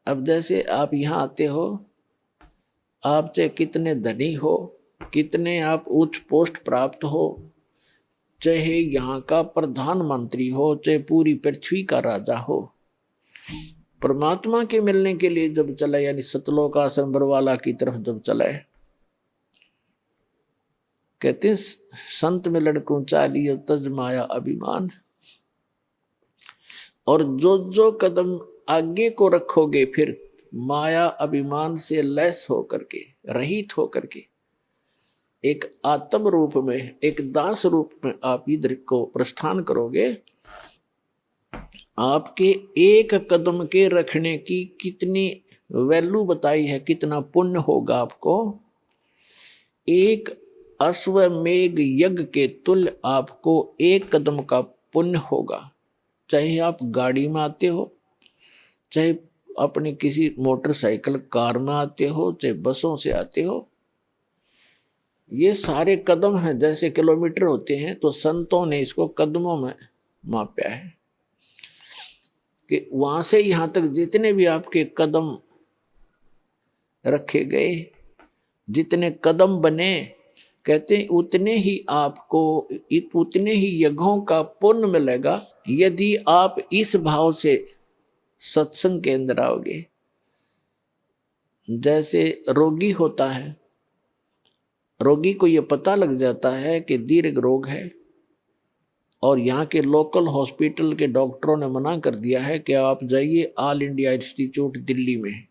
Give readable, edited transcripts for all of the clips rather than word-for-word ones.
अब जैसे आप यहाँ आते हो, आप चाहे कितने धनी हो, कितने आप उच्च पोस्ट प्राप्त हो, चाहे यहाँ का प्रधानमंत्री हो, चाहे पूरी पृथ्वी का राजा हो, परमात्मा के मिलने के लिए जब चला, यानी सतलोक आश्रम बरवाला की तरफ जब चला है, कहते हैं संत मिलन को चालियो तज माया अभिमान। और जो जो कदम आगे को रखोगे, फिर माया अभिमान से लैस होकर के, रहित होकर के, एक आत्म रूप में, एक दास रूप में आप इधर को प्रस्थान करोगे। आपके एक कदम के रखने की कितनी वैल्यू बताई है, कितना पुण्य होगा आपको। एक अश्वमेघ यज्ञ के तुल्य आपको एक कदम का पुण्य होगा। चाहे आप गाड़ी में आते हो, चाहे अपनी किसी मोटरसाइकिल कार में आते हो, चाहे बसों से आते हो, ये सारे कदम हैं, जैसे किलोमीटर होते हैं, तो संतों ने इसको कदमों में मापा है कि वहां से यहां तक जितने भी आपके कदम रखे गए, जितने कदम बने, कहते हैं उतने ही आपको, उतने ही यज्ञों का पुण्य मिलेगा यदि आप इस भाव से सत्संग के अंदर आओगे। जैसे रोगी होता है, रोगी को यह पता लग जाता है कि दीर्घ रोग है, और यहाँ के लोकल हॉस्पिटल के डॉक्टरों ने मना कर दिया है कि आप जाइए ऑल इंडिया इंस्टीट्यूट दिल्ली में।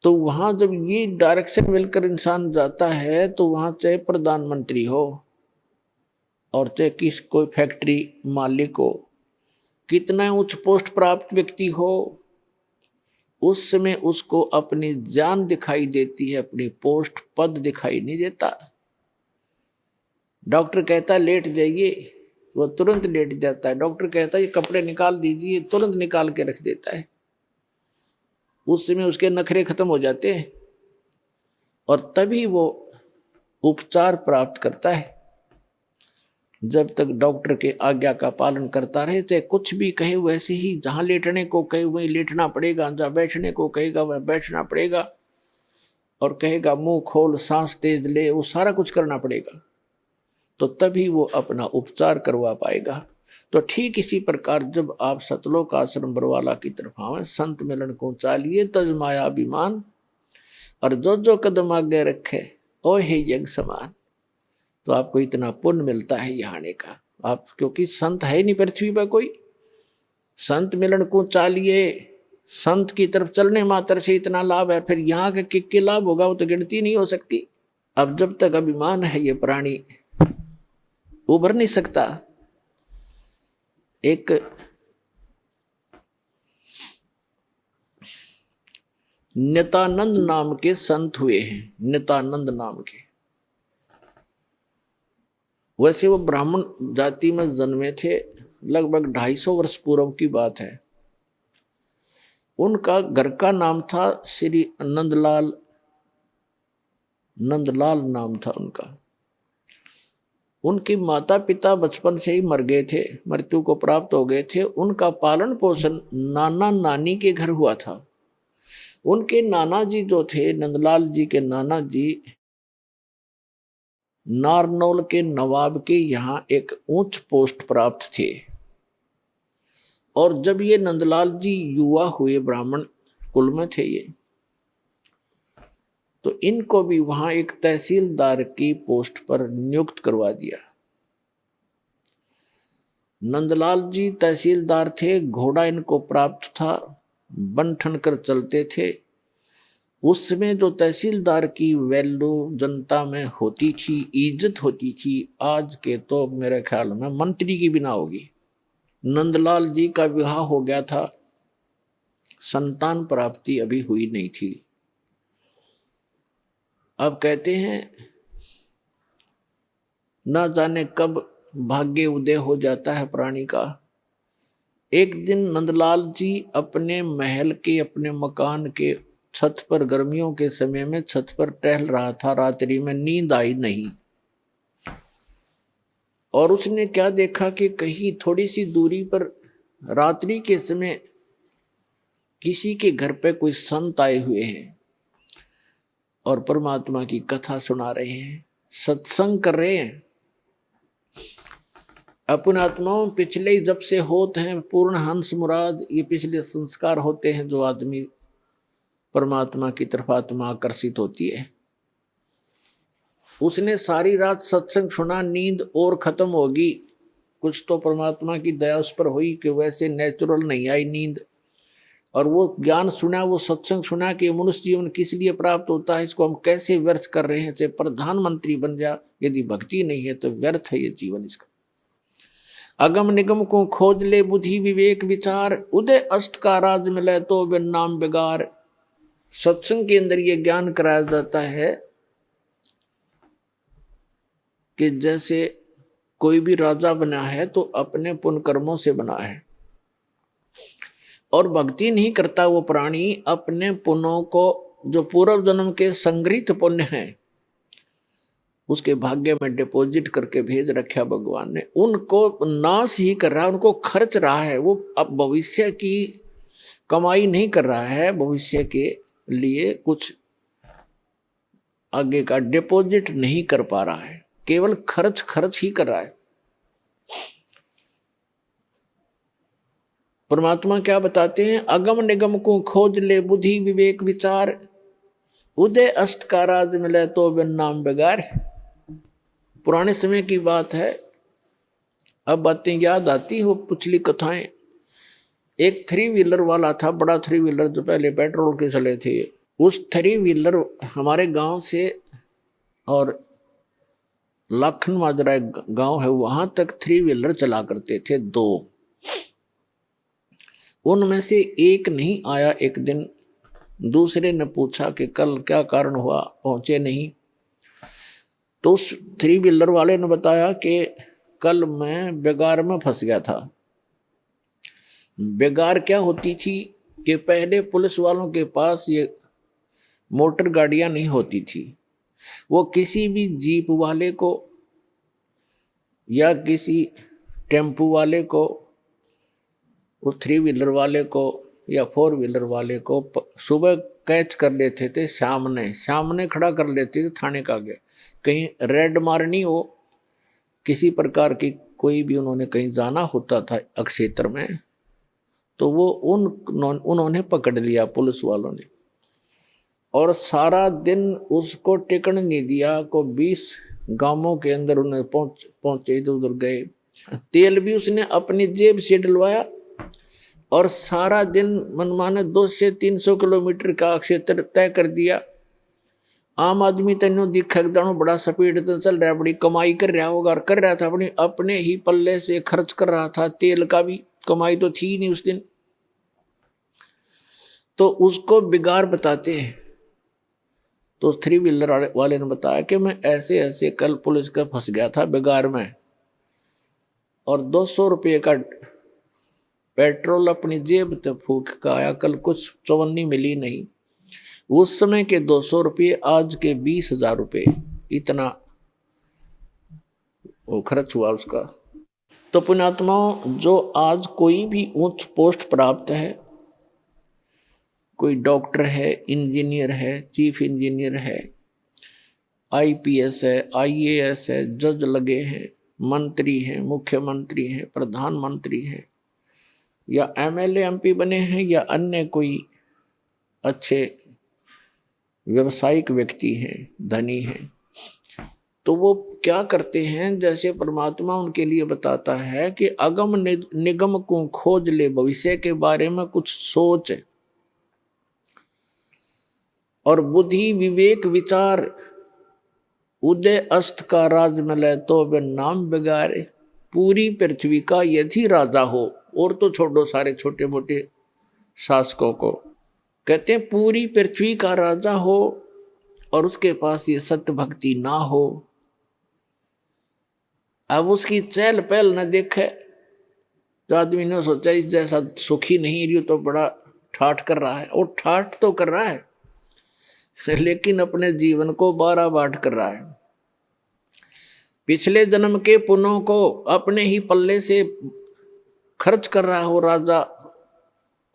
तो वहां जब ये डायरेक्शन मिलकर इंसान जाता है, तो वहां चाहे प्रधानमंत्री हो और चाहे किस कोई फैक्ट्री मालिक हो, कितना उच्च पोस्ट प्राप्त व्यक्ति हो, उस समय उसको अपनी जान दिखाई देती है, अपनी पोस्ट पद दिखाई नहीं देता। डॉक्टर कहता है लेट जाइए, वो तुरंत लेट जाता है। डॉक्टर कहता है ये कपड़े निकाल दीजिए, तुरंत निकाल के रख देता है। उस समय उसके नखरे खत्म हो जाते हैं, और तभी वो उपचार प्राप्त करता है। जब तक डॉक्टर के आज्ञा का पालन करता रहे, चाहे कुछ भी कहे वैसे ही, जहां लेटने को कहे वहीं लेटना पड़ेगा, जहां बैठने को कहेगा वह बैठना पड़ेगा, और कहेगा मुंह खोल, सांस तेज ले, वो सारा कुछ करना पड़ेगा, तो तभी वो अपना उपचार करवा पाएगा। तो ठीक इसी प्रकार जब आप सतलोक आश्रम बरवाला की तरफ आवे, संत मिलन को चालिए तज माया अभिमान, और जो जो कदम आगे रखे ओ हे यज्ञ समान, तो आपको इतना पुण्य मिलता है यहाँ आने का। आप क्योंकि संत है नहीं पृथ्वी पर कोई, संत मिलन को चालिए, संत की तरफ चलने मात्र से इतना लाभ है, फिर यहाँ के किक के लाभ होगा वो तो गिनती नहीं हो सकती। अब जब तक अभिमान है ये प्राणी उभर नहीं सकता। एक नित्यानंद नाम के संत हुए हैं, नित्यानंद नाम के। वैसे वो ब्राह्मण जाति में जन्मे थे, लगभग 250 वर्ष पूर्व की बात है। उनका घर का नाम था श्री नंदलाल, नंदलाल नाम था उनका। उनके माता पिता बचपन से ही मर गए थे, मृत्यु को प्राप्त हो गए थे। उनका पालन पोषण नाना नानी के घर हुआ था। उनके नाना जी जो थे, नंदलाल जी के नाना जी, नारनौल के नवाब के यहाँ एक उच्च पोस्ट प्राप्त थे। और जब ये नंदलाल जी युवा हुए, ब्राह्मण कुल में थे ये, तो इनको भी वहां एक तहसीलदार की पोस्ट पर नियुक्त करवा दिया। नंदलाल जी तहसीलदार थे, घोड़ा इनको प्राप्त था, बन ठन कर चलते थे। उस समय जो तहसीलदार की वैल्यू जनता में होती थी, इज्जत होती थी, आज के तो मेरे ख्याल में मंत्री की भी ना होगी। नंदलाल जी का विवाह हो गया था, संतान प्राप्ति अभी हुई नहीं थी। अब कहते हैं ना जाने कब भाग्य उदय हो जाता है प्राणी का। एक दिन नंदलाल जी अपने महल के, अपने मकान के छत पर, गर्मियों के समय में छत पर टहल रहा था। रात्रि में नींद आई नहीं, और उसने क्या देखा कि कहीं थोड़ी सी दूरी पर रात्रि के समय किसी के घर पे कोई संत आए हुए हैं और परमात्मा की कथा सुना रहे हैं, सत्संग कर रहे हैं। अपन आत्माओं पिछले जब से होते हैं पूर्ण हंस मुराद, ये पिछले संस्कार होते हैं जो आदमी परमात्मा की तरफ आत्मा आकर्षित होती है। उसने सारी रात सत्संग सुना, नींद और खत्म होगी। कुछ तो परमात्मा की दया उस पर हुई कि वैसे नेचुरल नहीं आई नींद, और वो ज्ञान सुना, वो सत्संग सुना कि मनुष्य जीवन किस लिए प्राप्त होता है, इसको हम कैसे व्यर्थ कर रहे हैं। चाहे प्रधानमंत्री बन जा, यदि भक्ति नहीं है तो व्यर्थ है ये जीवन इसका। अगम निगम को खोज ले बुद्धि विवेक विचार, उदय अष्ट का राज मिले तो बिन नाम बिगार। सत्संग के अंदर ये ज्ञान कराया जाता है कि जैसे कोई भी राजा बना है तो अपने पुण्य कर्मों से बना है, और भक्ति नहीं करता वो प्राणी अपने पुण्यों को, जो पूर्व जन्म के संग्रहित पुण्य हैं, उसके भाग्य में डिपॉजिट करके भेज रखा भगवान ने, उनको नाश ही कर रहा है, उनको खर्च रहा है। वो अब भविष्य की कमाई नहीं कर रहा है, भविष्य के लिए कुछ आगे का डिपॉजिट नहीं कर पा रहा है, केवल खर्च ही कर रहा है। परमात्मा क्या बताते हैं, अगम निगम को खोज ले बुद्धि विवेक विचार, उदय अष्ट का राज मिले तो बिन नाम बेगार। पुराने समय की बात है, अब बातें याद आती वो पिछली कथाएं। एक 3 व्हीलर वाला था, बड़ा 3 व्हीलर जो पहले पेट्रोल के चले थे। उस 3 व्हीलर हमारे गांव से, और लाखन माजरा एक गांव है, वहां तक 3 व्हीलर चला करते थे 2। उनमें से एक नहीं आया। एक दिन दूसरे ने पूछा कि कल क्या कारण हुआ, पहुंचे नहीं। तो उस 3 व्हीलर वाले ने बताया कि कल मैं बेगार में फंस गया था। बेगार क्या होती थी कि पहले पुलिस वालों के पास ये मोटर गाड़ियां नहीं होती थी। वो किसी भी जीप वाले को या किसी टेम्पू वाले को, उस 3 व्हीलर वाले को या 4 व्हीलर वाले को सुबह कैच कर लेते थे, सामने खड़ा कर लेते थे थाने का आगे। कहीं रेड मारनी हो, किसी प्रकार की कोई भी उन्होंने कहीं जाना होता था अक्षेत्र में, तो वो उन्होंने पकड़ लिया पुलिस वालों ने, और सारा दिन उसको टिकने नहीं दिया। को 20 गांवों के अंदर उन्हें पहुंचे, इधर उधर गए। तेल भी उसने अपनी जेब से डलवाया, और सारा दिन मनमाने 200 से 300 किलोमीटर का क्षेत्र तय कर दिया। आम आदमी तेनों दिखा जानो बड़ा स्पीड से चल रहा, बड़ी कमाई कर रहा होगा, और कर रहा था अपने ही पल्ले से खर्च कर रहा था। तेल का भी कमाई तो थी नहीं उस दिन। तो उसको बिगाड़ बताते हैं। तो 3 व्हीलर वाले ने बताया कि मैं ऐसे ऐसे कल पुलिस का फंस गया था बिगाड़ में, और 200 रुपये का पेट्रोल अपनी जेब से फूक का आया, कल कुछ चवन्नी मिली नहीं। उस समय के 200 रुपये आज के 20,000 रुपये, इतना वो खर्च हुआ उसका। तो पुण्यात्माओं, जो आज कोई भी उच्च पोस्ट प्राप्त है, कोई डॉक्टर है, इंजीनियर है, चीफ इंजीनियर है, IPS है, IAS है, जज लगे हैं, मंत्री हैं, मुख्यमंत्री हैं, प्रधानमंत्री हैं, या MLA MP बने हैं, या अन्य कोई अच्छे व्यावसायिक व्यक्ति हैं, धनी हैं, तो वो क्या करते हैं, जैसे परमात्मा उनके लिए बताता है कि अगम निगम को खोज ले, भविष्य के बारे में कुछ सोच, और बुद्धि विवेक विचार, उदय अस्त का राज मिले तो बिन नाम बिगारे। पूरी पृथ्वी का यदि राजा हो, और तो छोड़ो सारे छोटे मोटे शासकों को, कहते हैं पूरी पृथ्वी का राजा हो और उसके पास ये सत्य भक्ति ना हो, अब उसकी चहल पहल न देखे, तो आदमी ने सोचा इस जैसा सुखी नहीं रही तो बड़ा ठाठ कर रहा है, और ठाठ तो कर रहा है लेकिन अपने जीवन को 12 बाट कर रहा है। पिछले जन्म के पुण्यों को अपने ही पल्ले से खर्च कर रहा हो राजा,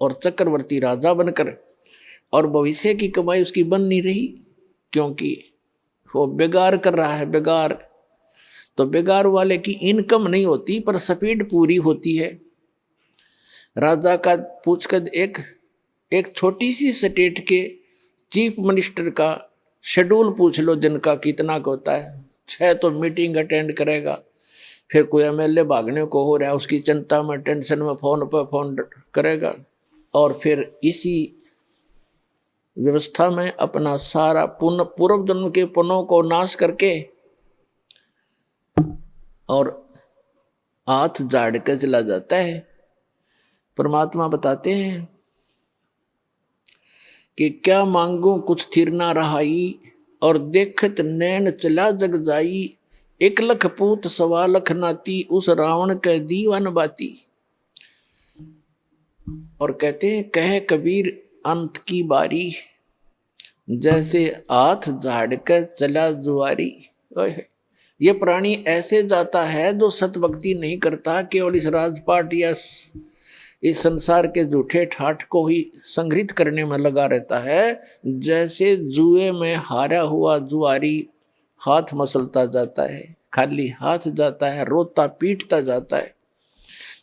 और चक्रवर्ती राजा बनकर, और भविष्य की कमाई उसकी बन नहीं रही, क्योंकि वो बेगार कर रहा है। बेगार तो बेगार वाले की इनकम नहीं होती पर स्पीड पूरी होती है। राजा का पूछकर एक छोटी सी स्टेट के चीफ मिनिस्टर का शेड्यूल पूछ लो, जिनका कितना का होता है। 6 तो मीटिंग अटेंड करेगा, फिर कोई एमएलए भागने को हो रहा है उसकी चिंता में, टेंशन में फोन पर फोन करेगा, और फिर इसी व्यवस्था में अपना सारा पूर्व जन्म के पुण्यों को नाश करके और हाथ झाड़ के चला जाता है। परमात्मा बताते हैं कि क्या मांगू कुछ थिर ना रहाई, और देखत नैन चला जग जाई, 1 लख पूत 1.25 लाख नाती, उस रावण के दीवान बाती। और कहते हैं कह कबीर अंत की बारी, जैसे हाथ झाड़ कर चला जुआरी। ये प्राणी ऐसे जाता है जो सतभक्ति नहीं करता, केवल इस राजपाट या इस संसार के झूठे ठाठ को ही संग्रहित करने में लगा रहता है। जैसे जुए में हारा हुआ जुआरी हाथ मसलता जाता है, खाली हाथ जाता है, रोता पीटता जाता है।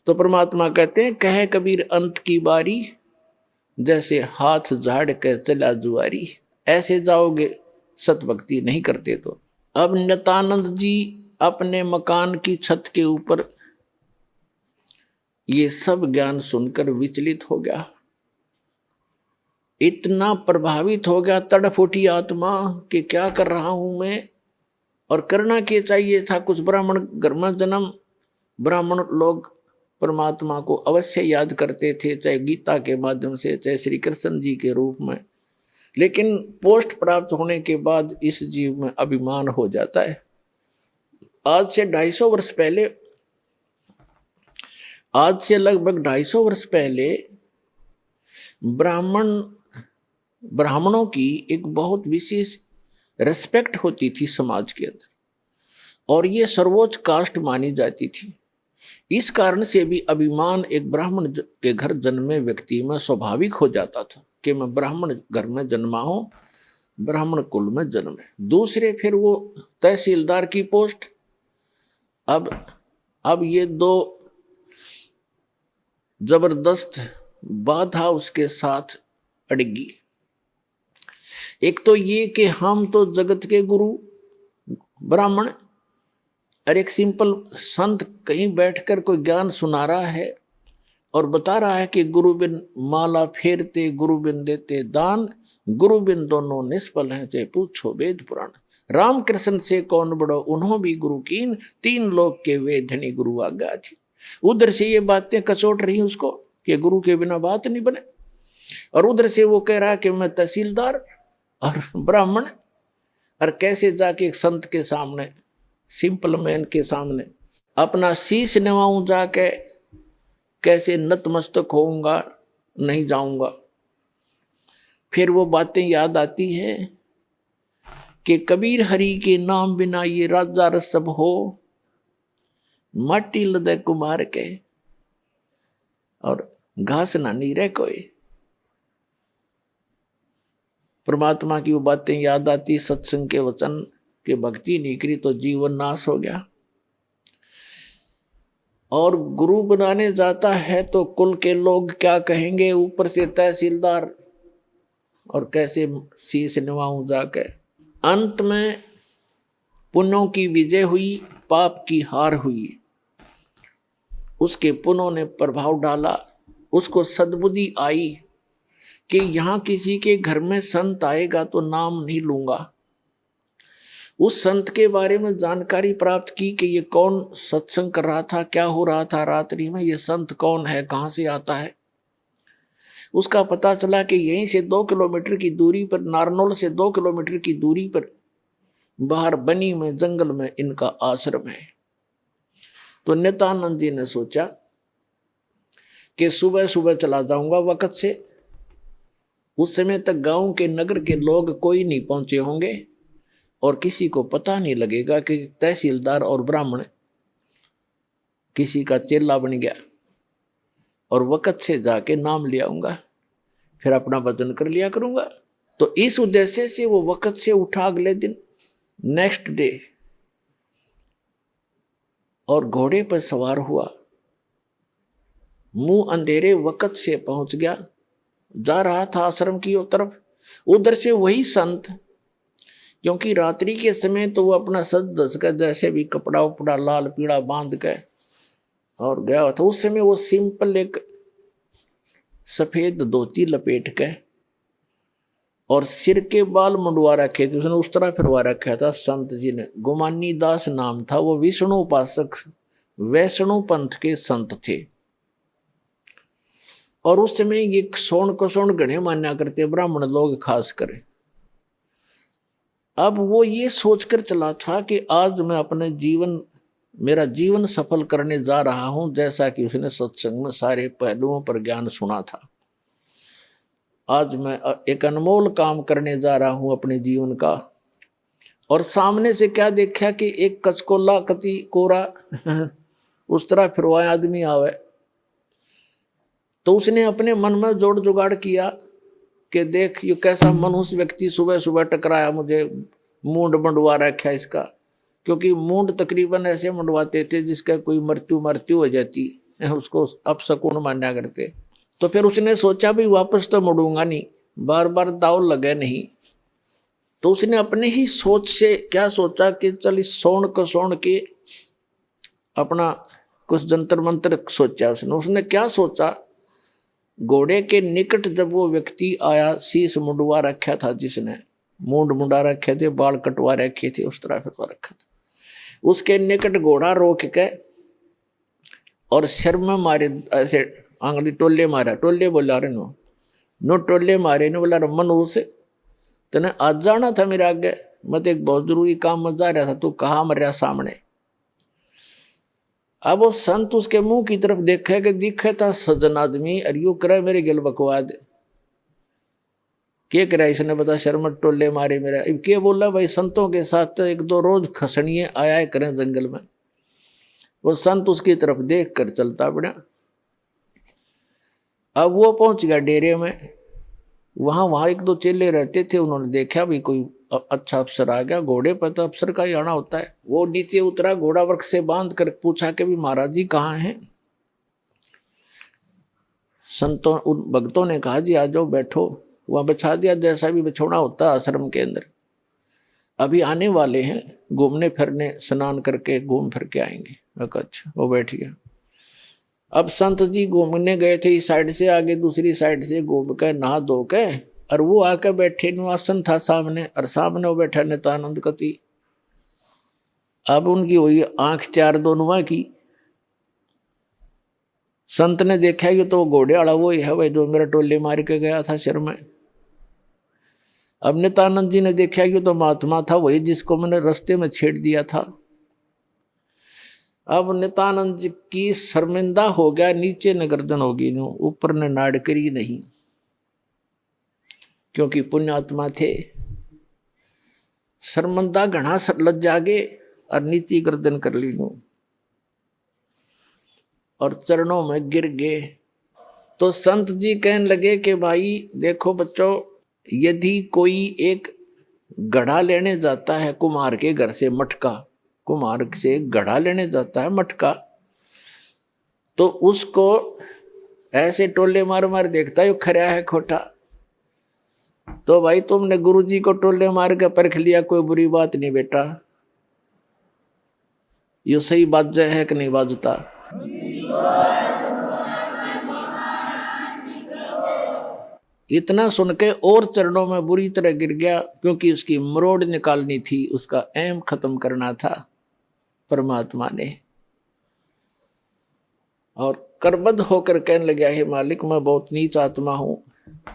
तो परमात्मा कहते हैं कहे कबीर अंत की बारी, जैसे हाथ झाड़ के चला जुआरी। ऐसे जाओगे सतभक्ति नहीं करते तो। अब नित्यानंद जी अपने मकान की छत के ऊपर ये सब ज्ञान सुनकर विचलित हो गया, इतना प्रभावित हो गया, तड़फ उठी आत्मा कि क्या कर रहा हूं मैं, और करना क्या चाहिए था। कुछ ब्राह्मण घर में जन्म, ब्राह्मण लोग परमात्मा को अवश्य याद करते थे, चाहे गीता के माध्यम से, चाहे श्री कृष्ण जी के रूप में। लेकिन पोस्ट प्राप्त होने के बाद इस जीव में अभिमान हो जाता है। आज से 250 वर्ष पहले, आज से लगभग 250 वर्ष पहले ब्राह्मणों की एक बहुत विशेष रेस्पेक्ट होती थी समाज के अंदर, और ये सर्वोच्च कास्ट मानी जाती थी। इस कारण से भी अभिमान एक ब्राह्मण के घर जन्मे व्यक्ति में स्वाभाविक हो जाता था कि मैं ब्राह्मण घर में जन्मा हूं, ब्राह्मण कुल में जन्म है। दूसरे फिर वो तहसीलदार की पोस्ट। अब ये 2 जबरदस्त बाधा उसके साथ अड़गी। एक तो ये कि हम तो जगत के गुरु ब्राह्मण, और एक सिंपल संत कहीं बैठकर कोई ज्ञान सुना रहा है और बता रहा है कि गुरु बिन माला फेरते, गुरु बिन देते दान, गुरु बिन दोनों निष्फल हैं, चाहे पूछो वेद पुराण। राम कृष्ण से कौन बड़ो, उन्हों भी गुरु कीन, 3 लोक के वे धनी गुरु आज्ञा थी। उधर से ये बातें कचोट रही उसको कि गुरु के बिना बात नहीं बने, और उधर से वो कह रहा कि मैं तहसीलदार और ब्राह्मण, और कैसे जाके एक संत के सामने, सिंपल मैन के सामने अपना शीश नवाऊं, जाके कैसे नतमस्तक होऊंगा, नहीं जाऊंगा। फिर वो बातें याद आती है कि कबीर हरि के नाम बिना ये राजा रसब हो, माटी लदे कुमार के, और घास ना नहीं रह कोई। परमात्मा की वो बातें याद आती, सत्संग के वचन के भक्ति नहीं करी तो जीवन नाश हो गया। और गुरु बनाने जाता है तो कुल के लोग क्या कहेंगे, ऊपर से तहसीलदार, और कैसे शीश निभाऊं जाके। अंत में पुण्यों की विजय हुई, पाप की हार हुई। उसके पुण्यों ने प्रभाव डाला, उसको सद्बुद्धि आई कि यहाँ किसी के घर में संत आएगा तो नाम नहीं लूंगा। उस संत के बारे में जानकारी प्राप्त की कि ये कौन सत्संग कर रहा था, क्या हो रहा था रात्रि में, ये संत कौन है, कहाँ से आता है। उसका पता चला कि यहीं से 2 किलोमीटर की दूरी पर, नारनौल से 2 किलोमीटर की दूरी पर बाहर बनी में जंगल में इनका आश्रम है। तो नित्यानंद जी ने सोचा कि सुबह सुबह चला जाऊंगा वक्त से, उस समय तक गांव के नगर के लोग कोई नहीं पहुंचे होंगे और किसी को पता नहीं लगेगा कि तहसीलदार और ब्राह्मण किसी का चेला बन गया। और वक़्त से जाके नाम ले आऊँगा, फिर अपना वजन कर लिया करूँगा। तो इस उद्देश्य से वो वक़्त से उठा अगले दिन, नेक्स्ट डे, और घोड़े पर सवार हुआ, मुंह अंधेरे वक़्त से पहुंच गया, जा रहा था आश्रम की तरफ। उधर से वही संत, क्योंकि रात्रि के समय तो वो अपना सज धज कर जैसे भी कपड़ा उपड़ा लाल पीला बांध के और गया था। उस समय वो सिंपल एक सफेद धोती लपेट के और सिर के बाल मुंडवा रखे थे, उसने उस तरह फिरवा रखा था संत जी ने। गुमानी दास नाम था, वो विष्णु उपासक वैष्णव पंथ के संत थे। और उस समय ये सोन को सोन गणे मान्या करते ब्राह्मण लोग खास कर। अब वो ये सोचकर चला था कि आज मैं अपने मेरा जीवन सफल करने जा रहा हूं, जैसा कि उसने सत्संग में सारे पहलुओं पर ज्ञान सुना था। आज मैं एक अनमोल काम करने जा रहा हूं अपने जीवन का। और सामने से क्या देखा कि एक कचकोला कति कोरा उस तरह फिरवाया आदमी आवे। तो उसने अपने मन में जोड़ जुगाड़ किया कि देख ये कैसा मनुष्य व्यक्ति सुबह सुबह टकराया मुझे, मूंड मंडवा रखा इसका। क्योंकि मूंड तकरीबन ऐसे मंडवाते थे जिसका कोई मृत्यु हो जाती, उसको अपशकुन माना करते। तो फिर उसने सोचा भी वापस तो मुड़ूंगा नहीं, बार बार दाव लगे नहीं। तो उसने अपने ही सोच से क्या सोचा कि चल इस सोन को सोन के अपना कुछ जंतर मंत्र सोचा। उसने क्या सोचा, घोड़े के निकट जब वो व्यक्ति आया, शीश मुंडवा रखा था जिसने, मूंड मुंडा रखे थे, बाल कटवा रखे थे, उस तरह फिरवा रखा था। उसके निकट घोड़ा रोक के और सिर में मारे, ऐसे आंगली टोले मारा, टोले बोला रे नो टोले मारे ने बोला मनु से तने आज जाना था मेरे आगे, मैं तो एक बहुत जरूरी काम में जा रहा था, तू कहाँ मर रहा सामने। अब वो संत उसके मुंह की तरफ देखा कि दिखे था सज्जन आदमी, और यू करे मेरे गिल बकवाद क्या करा इसने, बता शर्म टोले मारे मेरा। अब क्या बोला भाई, संतों के साथ तो एक दो रोज खसनिए आया करें जंगल में। वो संत उसकी तरफ देख कर चलता पड़ा। अब वो पहुंच गया डेरे में। वहां एक दो चेले रहते थे, उन्होंने देखा भी कोई अच्छा अफसर आ गया, घोड़े पर तो अफसर का ही आना होता है। वो नीचे उतरा, घोड़ा वर्क से बांध कर पूछा कि भी महाराज जी कहाँ हैं। संतों उन भक्तों ने कहा जी आ जाओ बैठो। वहां बिछा दिया जैसा भी बिछोना होता है आश्रम के अंदर। अभी आने वाले हैं, घूमने फिरने, स्नान करके घूम फिर के आएंगे। अच्छा, वो बैठ गया। अब संत जी घूमने गए थे इस साइड से, आगे दूसरी साइड से घूम के नहा धो के, और वो आके बैठे, आसन था सामने, और सामने वो बैठा नित्यानंद कति। अब उनकी हुई आंख चार दोनों की। संत ने देखा कि तो घोड़े वाला वो ही है भाई जो मेरा टोले मार के गया था सिर में। अब नित्यानंद जी ने देखा कि तो महात्मा था वही जिसको मैंने रास्ते में छेड़ दिया था। अब नित्यानंद जी की शर्मिंदा हो गया, नीचे न गर्दन होगी, ऊपर ने नाड़ करी नहीं, क्योंकि पुण्यात्मा थे। शर्मिंदा घना लज जागे और नीचे गर्दन कर ली नो, और चरणों में गिर गए। तो संत जी कहने लगे कि भाई देखो बच्चों, यदि कोई एक गढ़ा लेने जाता है कुम्हार के घर से, मटका, कुम्हार से गढ़ा लेने जाता है मटका, तो उसको ऐसे टोले मार मार देखता है खरा है खोटा। तो भाई तुमने गुरुजी को टोले मार के परख लिया, कोई बुरी बात नहीं बेटा। ये सही बात है कि नहीं बाजता? इतना सुन के और चरणों में बुरी तरह गिर गया, क्योंकि उसकी मरोड़ निकालनी थी, उसका ऐम खत्म करना था परमात्मा ने। और करबद्ध होकर कहने लगा, हे मालिक मैं बहुत नीच आत्मा हूं,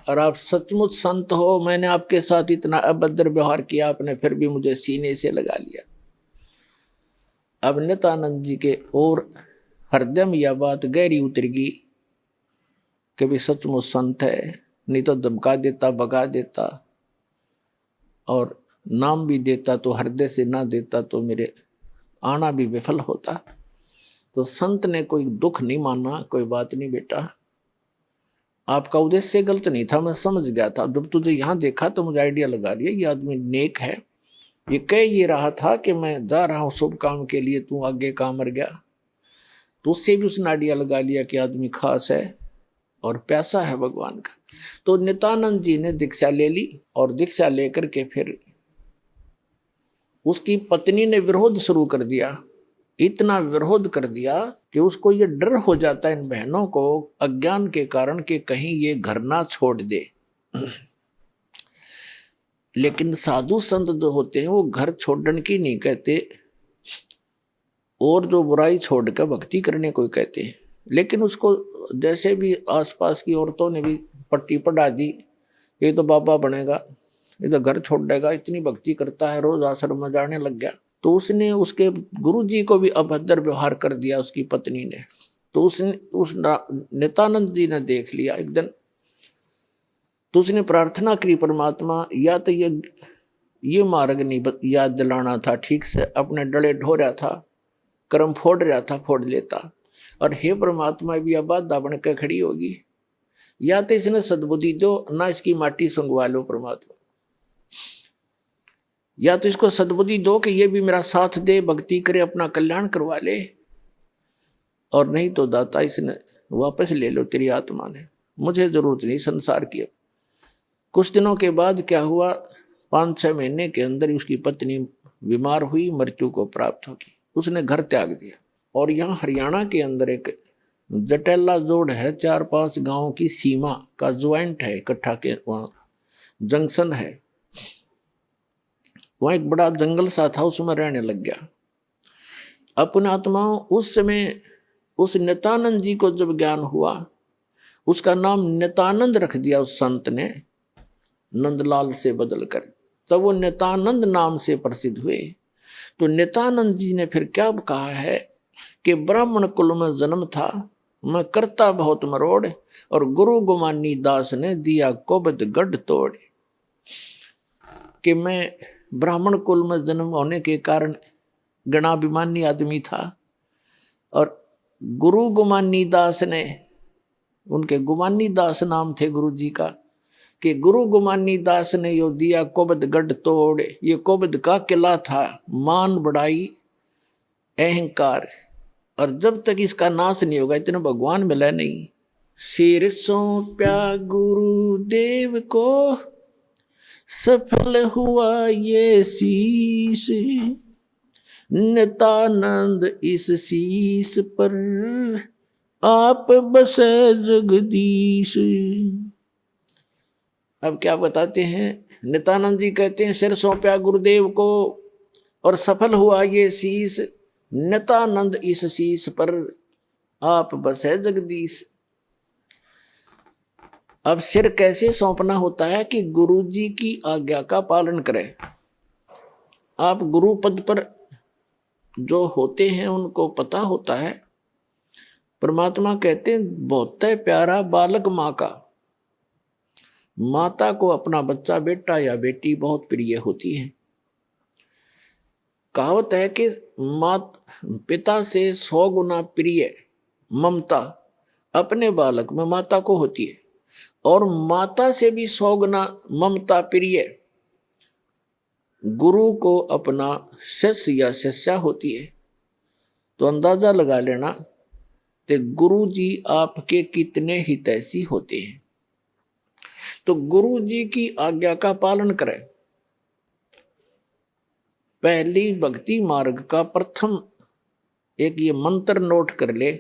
और आप सचमुच संत हो। मैंने आपके साथ इतना अभद्र व्यवहार किया, आपने फिर भी मुझे सीने से लगा लिया। अब नित्यानंद जी के और हृदय में यह बात गहरी उतर गई कि भी सचमुच संत है, नहीं तो धमका देता, भगा देता, और नाम भी देता तो हृदय से ना देता तो मेरे आना भी विफल होता। तो संत ने कोई दुख नहीं माना, कोई बात नहीं बेटा, आपका उद्देश्य गलत नहीं था, मैं समझ गया था। जब तुझे यहाँ देखा तो मुझे आइडिया लगा लिया ये आदमी नेक है। ये कह ये रहा था कि मैं जा रहा हूँ शुभ काम के लिए, तू आगे कहाँ मर गया। तो उससे भी उसने आइडिया लगा लिया कि आदमी खास है और प्यासा है भगवान का। तो नित्यानंद जी ने दीक्षा ले ली और दीक्षा लेकर के फिर उसकी पत्नी ने विरोध शुरू कर दिया। इतना विरोध कर दिया कि उसको ये डर हो जाता है इन बहनों को अज्ञान के कारण कि कहीं ये घर ना छोड़ दे। लेकिन साधु संत जो होते हैं वो घर छोड़ने की नहीं कहते, और जो बुराई छोड़कर भक्ति करने को कहते हैं। लेकिन उसको जैसे भी आसपास की औरतों ने भी पट्टी पढ़ा दी, ये तो बाबा बनेगा, ये तो घर छोड़ देगा, इतनी भक्ति करता है, रोज आश्रम में जाने लग गया। तो उसने उसके गुरुजी को भी अभद्र व्यवहार कर दिया उसकी पत्नी ने। तो उसने उस नित्यानंद जी ने देख लिया एक दिन, तो उसने प्रार्थना करी परमात्मा या तो ये मार्ग नहीं याद दिलाना था ठीक से, अपने डले ढो रहा था, कर्म फोड़ रहा था, फोड़ लेता। और हे परमात्मा भी अब बाधा बन के खड़ी होगी, या तो इसने सद्बुद्धि दो ना इसकी माटी सुंगवा लो परमात्मा, या तो इसको सद्बुद्धि दो कि ये भी मेरा साथ दे, भक्ति करे, अपना कल्याण करवा ले, और नहीं तो दाता इसने वापस ले लो, तेरी आत्मा ने, मुझे जरूरत नहीं संसार की। कुछ दिनों के बाद क्या हुआ, 5-6 महीने के अंदर उसकी पत्नी बीमार हुई, मृत्यु को प्राप्त होगी, उसने घर त्याग दिया। और यहाँ हरियाणा के अंदर एक जटेला जोड़ है, 4-5 गांवों की सीमा का ज्वाइंट है, इकट्ठा के वहाँ जंक्शन है, वहाँ एक बड़ा जंगल सा था, उसमें रहने लग गया। अपने आत्माओं उस समय उस नित्यानंद जी को जब ज्ञान हुआ, उसका नाम नित्यानंद रख दिया उस संत ने, नंदलाल से बदलकर, तब वो नित्यानंद नाम से प्रसिद्ध हुए। तो नित्यानंद जी ने फिर क्या कहा है कि ब्राह्मण कुल में जन्म था, मैं करता बहुत मरोड़, और गुरु गुमानी दास ने दिया कोबद गढ़ तोड़। कि मैं ब्राह्मण कुल में जन्म होने के कारण गणाभिमानी आदमी था, और गुरु गुमानी दास ने, उनके गुमानी दास नाम थे गुरु जी का, कि गुरु गुमानी दास ने यो दिया कोबद गढ़ तोड़। ये कोबद का किला था, मान बढ़ाई अहंकार, और जब तक इसका नाश नहीं होगा इतना भगवान मिला नहीं। सिर सौंप्या गुरुदेव को, सफल हुआ ये शीश, नित्यानंद इस शीश पर आप बसे जगदीश। अब क्या बताते हैं, नित्यानंद जी कहते हैं सिर सौंप्या गुरुदेव को और सफल हुआ ये शीश, नित्यानंद इस शीश पर आप बसे जगदीश। अब सिर कैसे सौंपना होता है कि गुरु जी की आज्ञा का पालन करें। आप गुरु पद पर जो होते हैं उनको पता होता है, परमात्मा कहते हैं बहुत प्यारा बालक माँ का, माता को अपना बच्चा बेटा या बेटी बहुत प्रिय होती है। कहावत है कि पिता से 100 गुना प्रिय ममता अपने बालक में माता को होती है, और माता से भी 100 गुना ममता प्रिय गुरु को अपना शिष्य या शिष्या होती है। तो अंदाजा लगा लेना कि गुरु जी आपके कितने हितैषी होते हैं। तो गुरु जी की आज्ञा का पालन करें। पहली भक्ति मार्ग का प्रथम एक ये मंत्र नोट कर ले,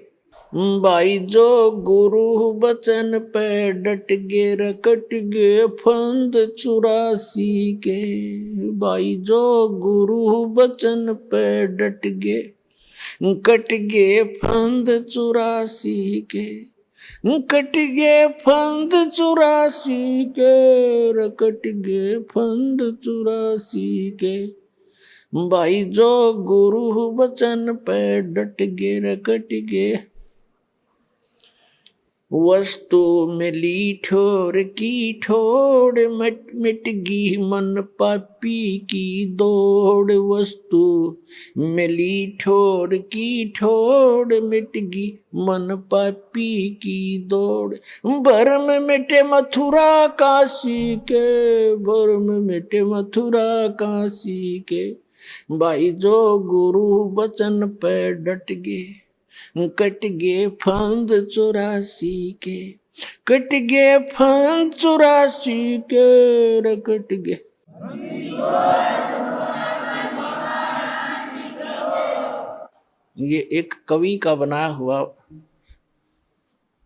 भाई जो गुरु बचन पे डट गे रकट गे फंद 84 के। भाई जो गुरु बचन पे डट गे कट गे फंद 84 के, कट गे फंद 84 के, रकट गे फंद 84 के। भाई जो गुरु बचन पे डट गे रकट गे। वस्तु मिली ठोर की ठोड़, मिट गई मन पापी की दौड़। वस्तु मिली ठोर की ठोड़, मिट गई मन पापी की दौड़। भरम मिटे मथुरा काशी के, भरम मिटे मथुरा काशी के। भाई जो गुरु वचन पे डट गए, कट गए फंद 84 के, कट गए फंद 84 के, रे कट गए। ये एक कवि का बनाया हुआ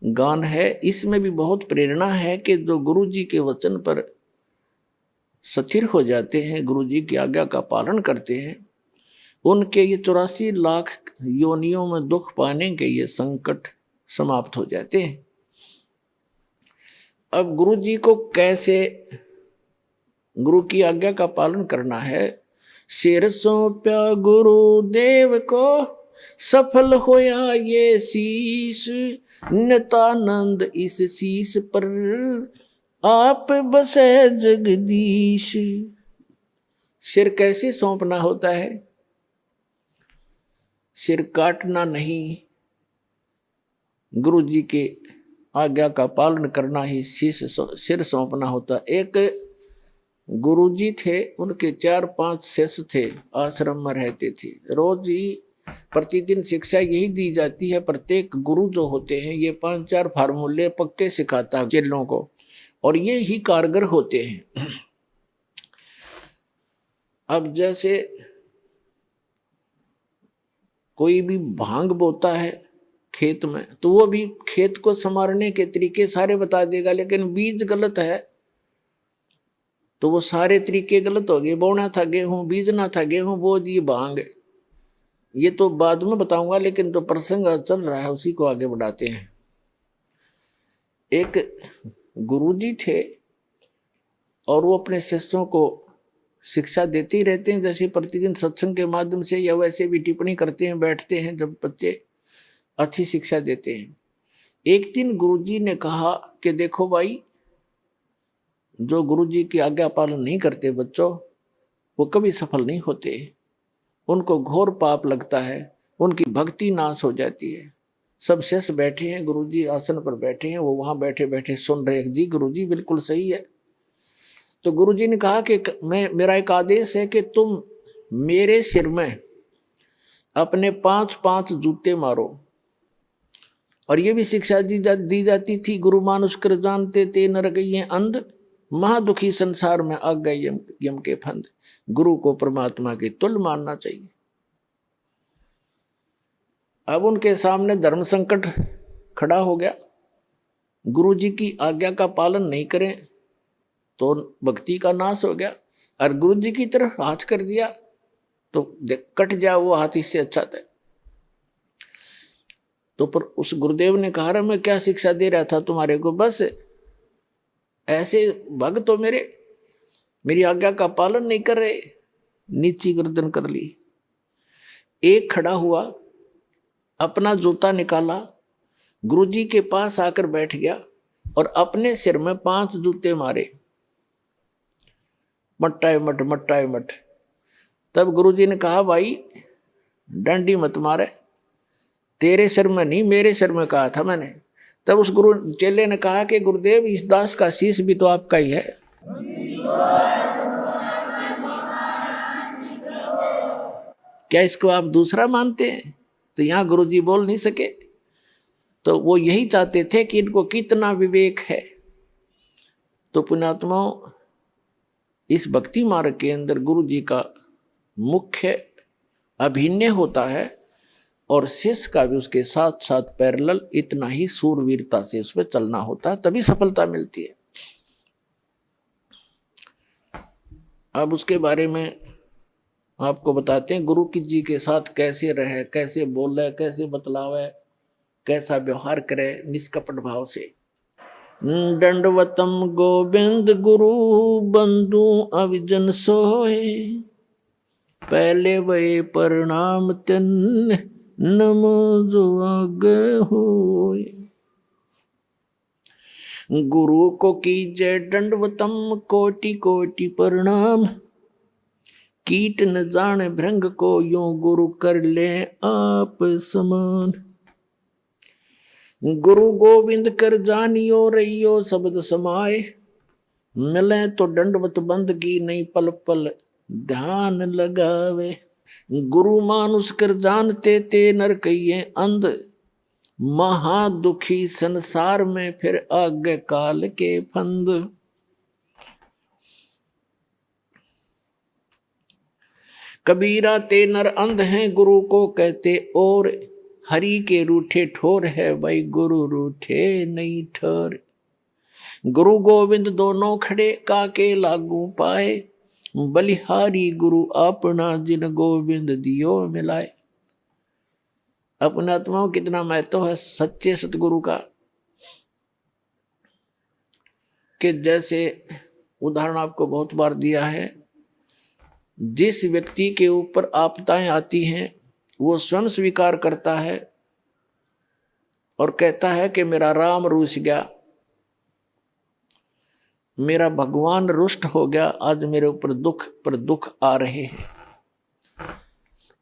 गान है। इसमें भी बहुत प्रेरणा है कि जो गुरु जी के वचन पर स्थिर हो जाते हैं, गुरु जी की आज्ञा का पालन करते हैं, उनके ये 84 लाख योनियों में दुख पाने के ये संकट समाप्त हो जाते हैं। अब गुरु जी को कैसे गुरु की आज्ञा का पालन करना है। सिर सौंप्या गुरुदेव को, सफल होया ये शीश। नितानंद इस शीश पर, आप बसे जगदीश। सिर कैसे सौंपना होता है? सिर काटना नहीं, गुरु जी के आज्ञा का पालन करना ही सिर सौंपना होता। एक गुरु जी थे, उनके 4-5 शिष्य थे, आश्रम में रहते थे। रोज ही प्रतिदिन शिक्षा यही दी जाती है। प्रत्येक गुरु जो होते हैं ये 5-4 फार्मूले पक्के सिखाता है चेलों को, और ये ही कारगर होते हैं। अब जैसे कोई भी भांग बोता है खेत में, तो वो भी खेत को संवारने के तरीके सारे बता देगा, लेकिन बीज गलत है तो वो सारे तरीके गलत हो गए। बोना था गेहूं, बीजना था गेहूं, बो दी भांग। ये तो बाद में बताऊंगा, लेकिन जो प्रसंग चल रहा है उसी को आगे बढ़ाते हैं। एक गुरुजी थे और वो अपने शिष्यों को शिक्षा देते ही रहते हैं, जैसे प्रतिदिन सत्संग के माध्यम से या वैसे भी टिप्पणी करते हैं, बैठते हैं जब बच्चे, अच्छी शिक्षा देते हैं। एक दिन गुरुजी ने कहा कि देखो भाई, जो गुरुजी की आज्ञा पालन नहीं करते बच्चों, वो कभी सफल नहीं होते, उनको घोर पाप लगता है, उनकी भक्ति नाश हो जाती है। सब शिष्य बैठे हैं, गुरुजी आसन पर बैठे हैं, वो वहां बैठे बैठे सुन रहे हैं। जी गुरुजी बिल्कुल सही है। तो गुरुजी ने कहा कि मेरा एक आदेश है कि तुम मेरे सिर में अपने 5-5 जूते मारो। और ये भी शिक्षा दी जाती थी, गुरु मानुष कर जानते ते नर गए अंध, महादुखी संसार में आ गए यम के फंद। गुरु को परमात्मा के तुल्य मानना चाहिए। अब उनके सामने धर्म संकट खड़ा हो गया। गुरु जी की आज्ञा का पालन नहीं करें तो भक्ति का नाश हो गया, और गुरु जी की तरफ हाथ कर दिया तो कट जाए वो हाथ, इससे अच्छा था। तो पर उस गुरुदेव ने कहा, मैं क्या शिक्षा दे रहा था तुम्हारे को, बस ऐसे भक्त तो मेरी आज्ञा का पालन नहीं कर रहे। नीची गर्दन कर ली। एक खड़ा हुआ, अपना जूता निकाला, गुरुजी के पास आकर बैठ गया और अपने सिर में 5 जूते मारे, मट्टाए मट मट्टाए मट। तब गुरुजी ने कहा, भाई डंडी मत मारे, तेरे सिर में नहीं मेरे सिर में कहा था मैंने। तब उस गुरु चेले ने कहा कि गुरुदेव, इस दास का शीश भी तो आपका ही है। क्या इसको आप दूसरा मानते हैं? तो यहां गुरुजी बोल नहीं सके। तो वो यही चाहते थे कि इनको कितना विवेक है। तो पुण्यात्माओं, इस भक्ति मार्ग के अंदर गुरु जी का मुख्य अभिनय होता है, और शिष्य का भी उसके साथ साथ पैरेलल इतना ही सूरवीरता से उसमें चलना होता है, तभी सफलता मिलती है। अब उसके बारे में आपको बताते हैं, गुरु की जी के साथ कैसे रहे, कैसे बोले, कैसे बतलावे, कैसा व्यवहार करे निष्कपट भाव से। दंडवतम गोविंद गुरु बंधु अविजन सोए, पहले वे प्रणाम तिन नमो जो आगे होए। गुरु को कीजय दंडवतम कोटि कोटि प्रणाम। कीट न जाने भृंग को यूं गुरु कर ले आप समान। गुरु गोविंद कर जानियो रहियो शब्द समाए। मिले तो दंडवत बंदगी नहीं पल पल ध्यान लगावे। गुरु मानुष कर जानते ते नर कहिए अंध। महा दुखी संसार में फिर आगे काल के फंद। कबीरा ते नर अंध हैं गुरु को कहते और। हरि के रूठे ठोर है भाई गुरु रूठे नहीं ठोर। गुरु गोविंद दोनों खड़े काके लागू पाए। बलिहारी गुरु अपना जिन गोविंद दियो मिलाए। अपने आत्माओं कितना महत्व है सच्चे सतगुरु का। कि जैसे उदाहरण आपको बहुत बार दिया है, जिस व्यक्ति के ऊपर आपदाएं आती हैं वो स्वयं स्वीकार करता है और कहता है कि मेरा राम रूठ गया, मेरा भगवान रुष्ट हो गया, आज मेरे ऊपर दुख पर दुख आ रहे हैं।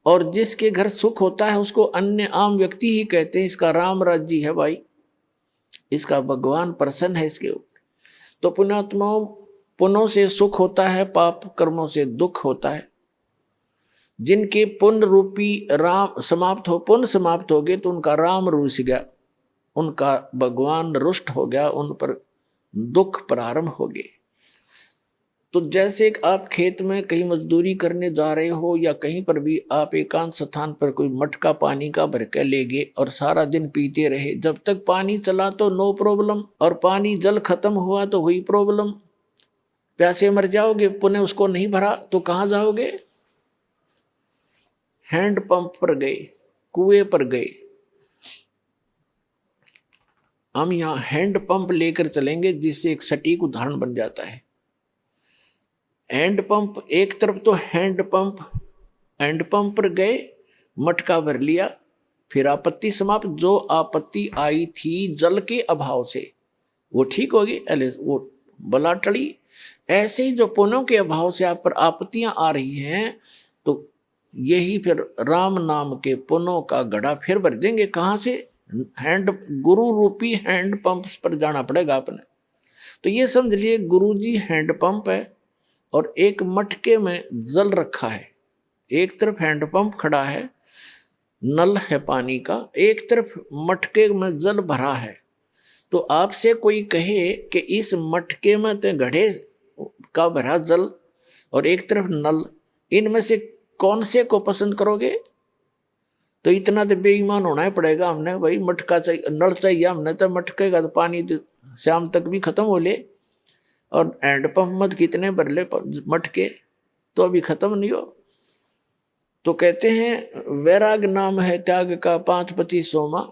और जिसके घर सुख होता है उसको अन्य आम व्यक्ति ही कहते हैं इसका राम राज्य है भाई, इसका भगवान प्रसन्न है इसके ऊपर। तो पुण्यात्माओं, पुण्यों से सुख होता है, पाप कर्मों से दुख होता है। जिनके पुण्य रूपी राम समाप्त हो, पुण्य समाप्त हो गए तो उनका राम रूठ गया, उनका भगवान रुष्ट हो गया, उन पर दुख प्रारंभ हो गए। तो जैसे आप खेत में कहीं मजदूरी करने जा रहे हो या कहीं पर भी आप एकांत स्थान पर कोई मटका पानी का भर के ले गए और सारा दिन पीते रहे, जब तक पानी चला तो नो प्रॉब्लम, और पानी जल खत्म हुआ तो हुई प्रॉब्लम, प्यासे मर जाओगे। पुनः उसको नहीं भरा तो कहाँ जाओगे? हैंड पंप पर गए, कुएं पर गए। हम यहाँ हैंड पंप लेकर चलेंगे जिससे एक सटीक उदाहरण बन जाता है। हैंड पंप एक तरफ तो हैंड पंप पर गए, मटका भर लिया, फिर आपत्ति समाप्त। जो आपत्ति आई थी जल के अभाव से वो ठीक होगी, वो बला टली। ऐसे ही जो पुण्यों के अभाव से आप पर आपत्तियां आ रही हैं तो यही फिर राम नाम के पुण्यों का घड़ा फिर भर देंगे। कहाँ से? हैंड गुरु रूपी हैंड पंप पर जाना पड़ेगा आपने। तो ये समझ लिए गुरु जी हैंड पंप है और एक मटके में जल रखा है। एक तरफ हैंड पंप खड़ा है, नल है पानी का, एक तरफ मटके में जल भरा है। तो आपसे कोई कहे कि इस मटके में तो घड़े का भरा जल और एक तरफ नल, इनमें से कौन से को पसंद करोगे? तो इतना तो बेईमान होना ही पड़ेगा हमने भाई। मटका चाहिए, नल चाहिए हमने, तो मटके का तो पानी तो शाम तक भी खत्म हो ले, और हैंड पंप मत कितने भर ले मटके तो अभी खत्म नहीं हो। तो कहते हैं वैराग नाम है त्याग का 5 पति सोमा।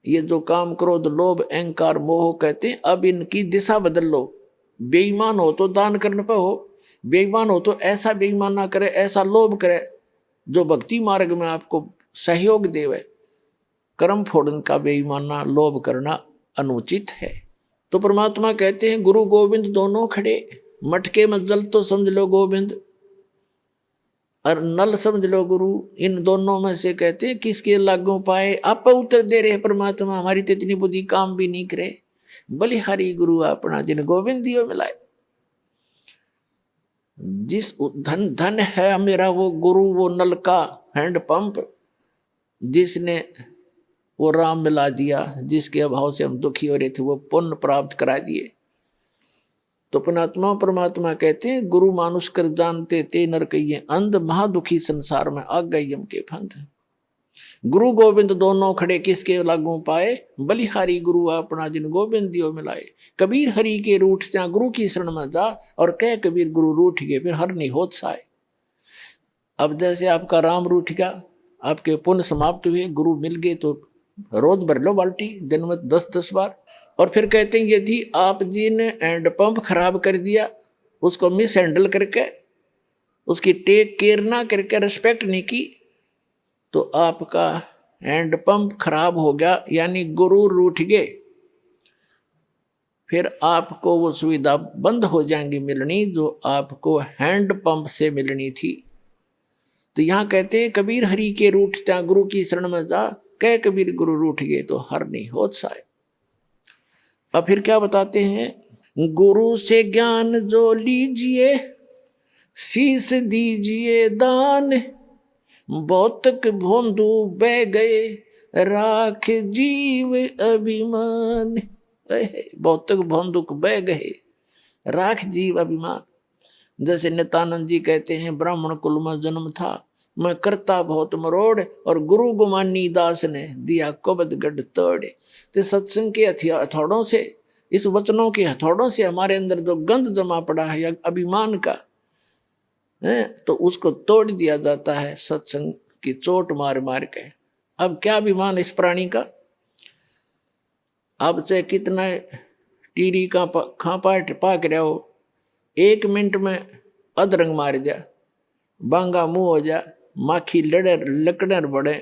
ये जो काम क्रोध लोभ अहंकार मोह कहते हैं, अब इनकी दिशा बदल लो। बेईमान हो तो दान करने पर हो, बेईमान हो तो ऐसा बेईमान ना करे, ऐसा लोभ करे जो भक्ति मार्ग में आपको सहयोग देवे। कर्म फोड़न का बेईमाना लोभ करना अनुचित है। तो परमात्मा कहते हैं गुरु गोविंद दोनों खड़े, मटके में जल तो समझ लो गोविंद और नल समझ लो गुरु। इन दोनों में से कहते हैं किसके लागू पाए? आप उत्तर दे रहे परमात्मा, हमारी तो इतनी बुद्धि काम भी नहीं करे। बलिहारी गुरु अपना जिन गोविंद दियो मिलाए। जिस धन है मेरा वो गुरु, वो नल का हैंड पंप, जिसने वो राम मिला दिया, जिसके अभाव से हम दुखी हो रहे थे वो पुण्य प्राप्त करा दिए। तो पुणात्मा परमात्मा कहते हैं गुरु मानुष कर जानते ते नर कहिए अंध, महादुखी संसार में आ गए यम के फंद। गुरु गोविंद दोनों खड़े किसके लागू पाए? बलिहारी गुरु अपना जिन गोविंद दियो मिलाए। कबीर हरि के रूठ से गुरु की शरण में जा, और कह कबीर गुरु रूठ गए फिर हर नहीं होत साए। अब जैसे आपका राम रूठ गया, आपके पुण्य समाप्त हुए, गुरु मिल गए तो रोज भर लो बाल्टी, दिन में 10-10 बार। और फिर कहते हैं यदि आप जी ने हैंड पंप खराब कर दिया, उसको मिस हैंडल करके, उसकी टेक केयर ना करके, रिस्पेक्ट नहीं की, तो आपका हैंड पंप खराब हो गया, यानी गुरु रूठ गए। फिर आपको वो सुविधा बंद हो जाएंगी मिलनी जो आपको हैंड पंप से मिलनी थी। तो यहाँ कहते हैं कबीर हरि के रूठता गुरु की शरण में जा, कह कबीर गुरु रूठ गए तो हर नहीं होत साय। अब फिर क्या बताते हैं, गुरु से ज्ञान जो लीजिए शीस दीजिए दान, भौतिक भोंदू बह गए राख जीव अभिमान। भौतिक भोंदुक बह गए राख जीव अभिमान। जैसे नित्यानंद जी कहते हैं ब्राह्मण कुल में जन्म था, मैं करता बहुत मरोड़, और गुरु गुमानी दास ने दिया कबद गढ़ तोड़। तो सत्संग के हथौड़ों से, इस वचनों के हथौड़ों से हमारे अंदर जो गंध जमा पड़ा है या अभिमान का है, तो उसको तोड़ दिया जाता है सत्संग की चोट मार मार के। अब क्या अभिमान इस प्राणी का, अब चाहे कितना टीरी का खापा पाक रहा हो, 1 मिनट में अधरंग मार जा, बांगा मुंह हो जा, माखी लड़े लकड़र बड़े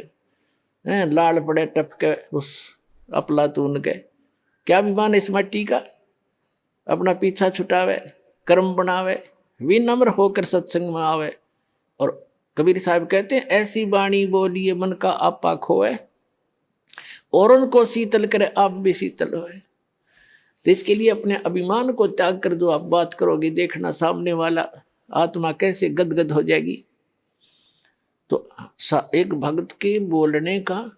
लाल पड़े टपके उस अपलातून के। क्या अभिमान इस मट्टी का, अपना पीछा छुटावे, कर्म बनावे, विनम्र होकर सत्संग में आवे। और कबीर साहब कहते हैं ऐसी वाणी बोलिए मन का आपा खोए, और उनको शीतल करे आप भी शीतल होए। तो इसके लिए अपने अभिमान को त्याग कर दो। आप बात करोगे देखना सामने वाला आत्मा कैसे गदगद हो जाएगी। तो एक भक्त के बोलने का,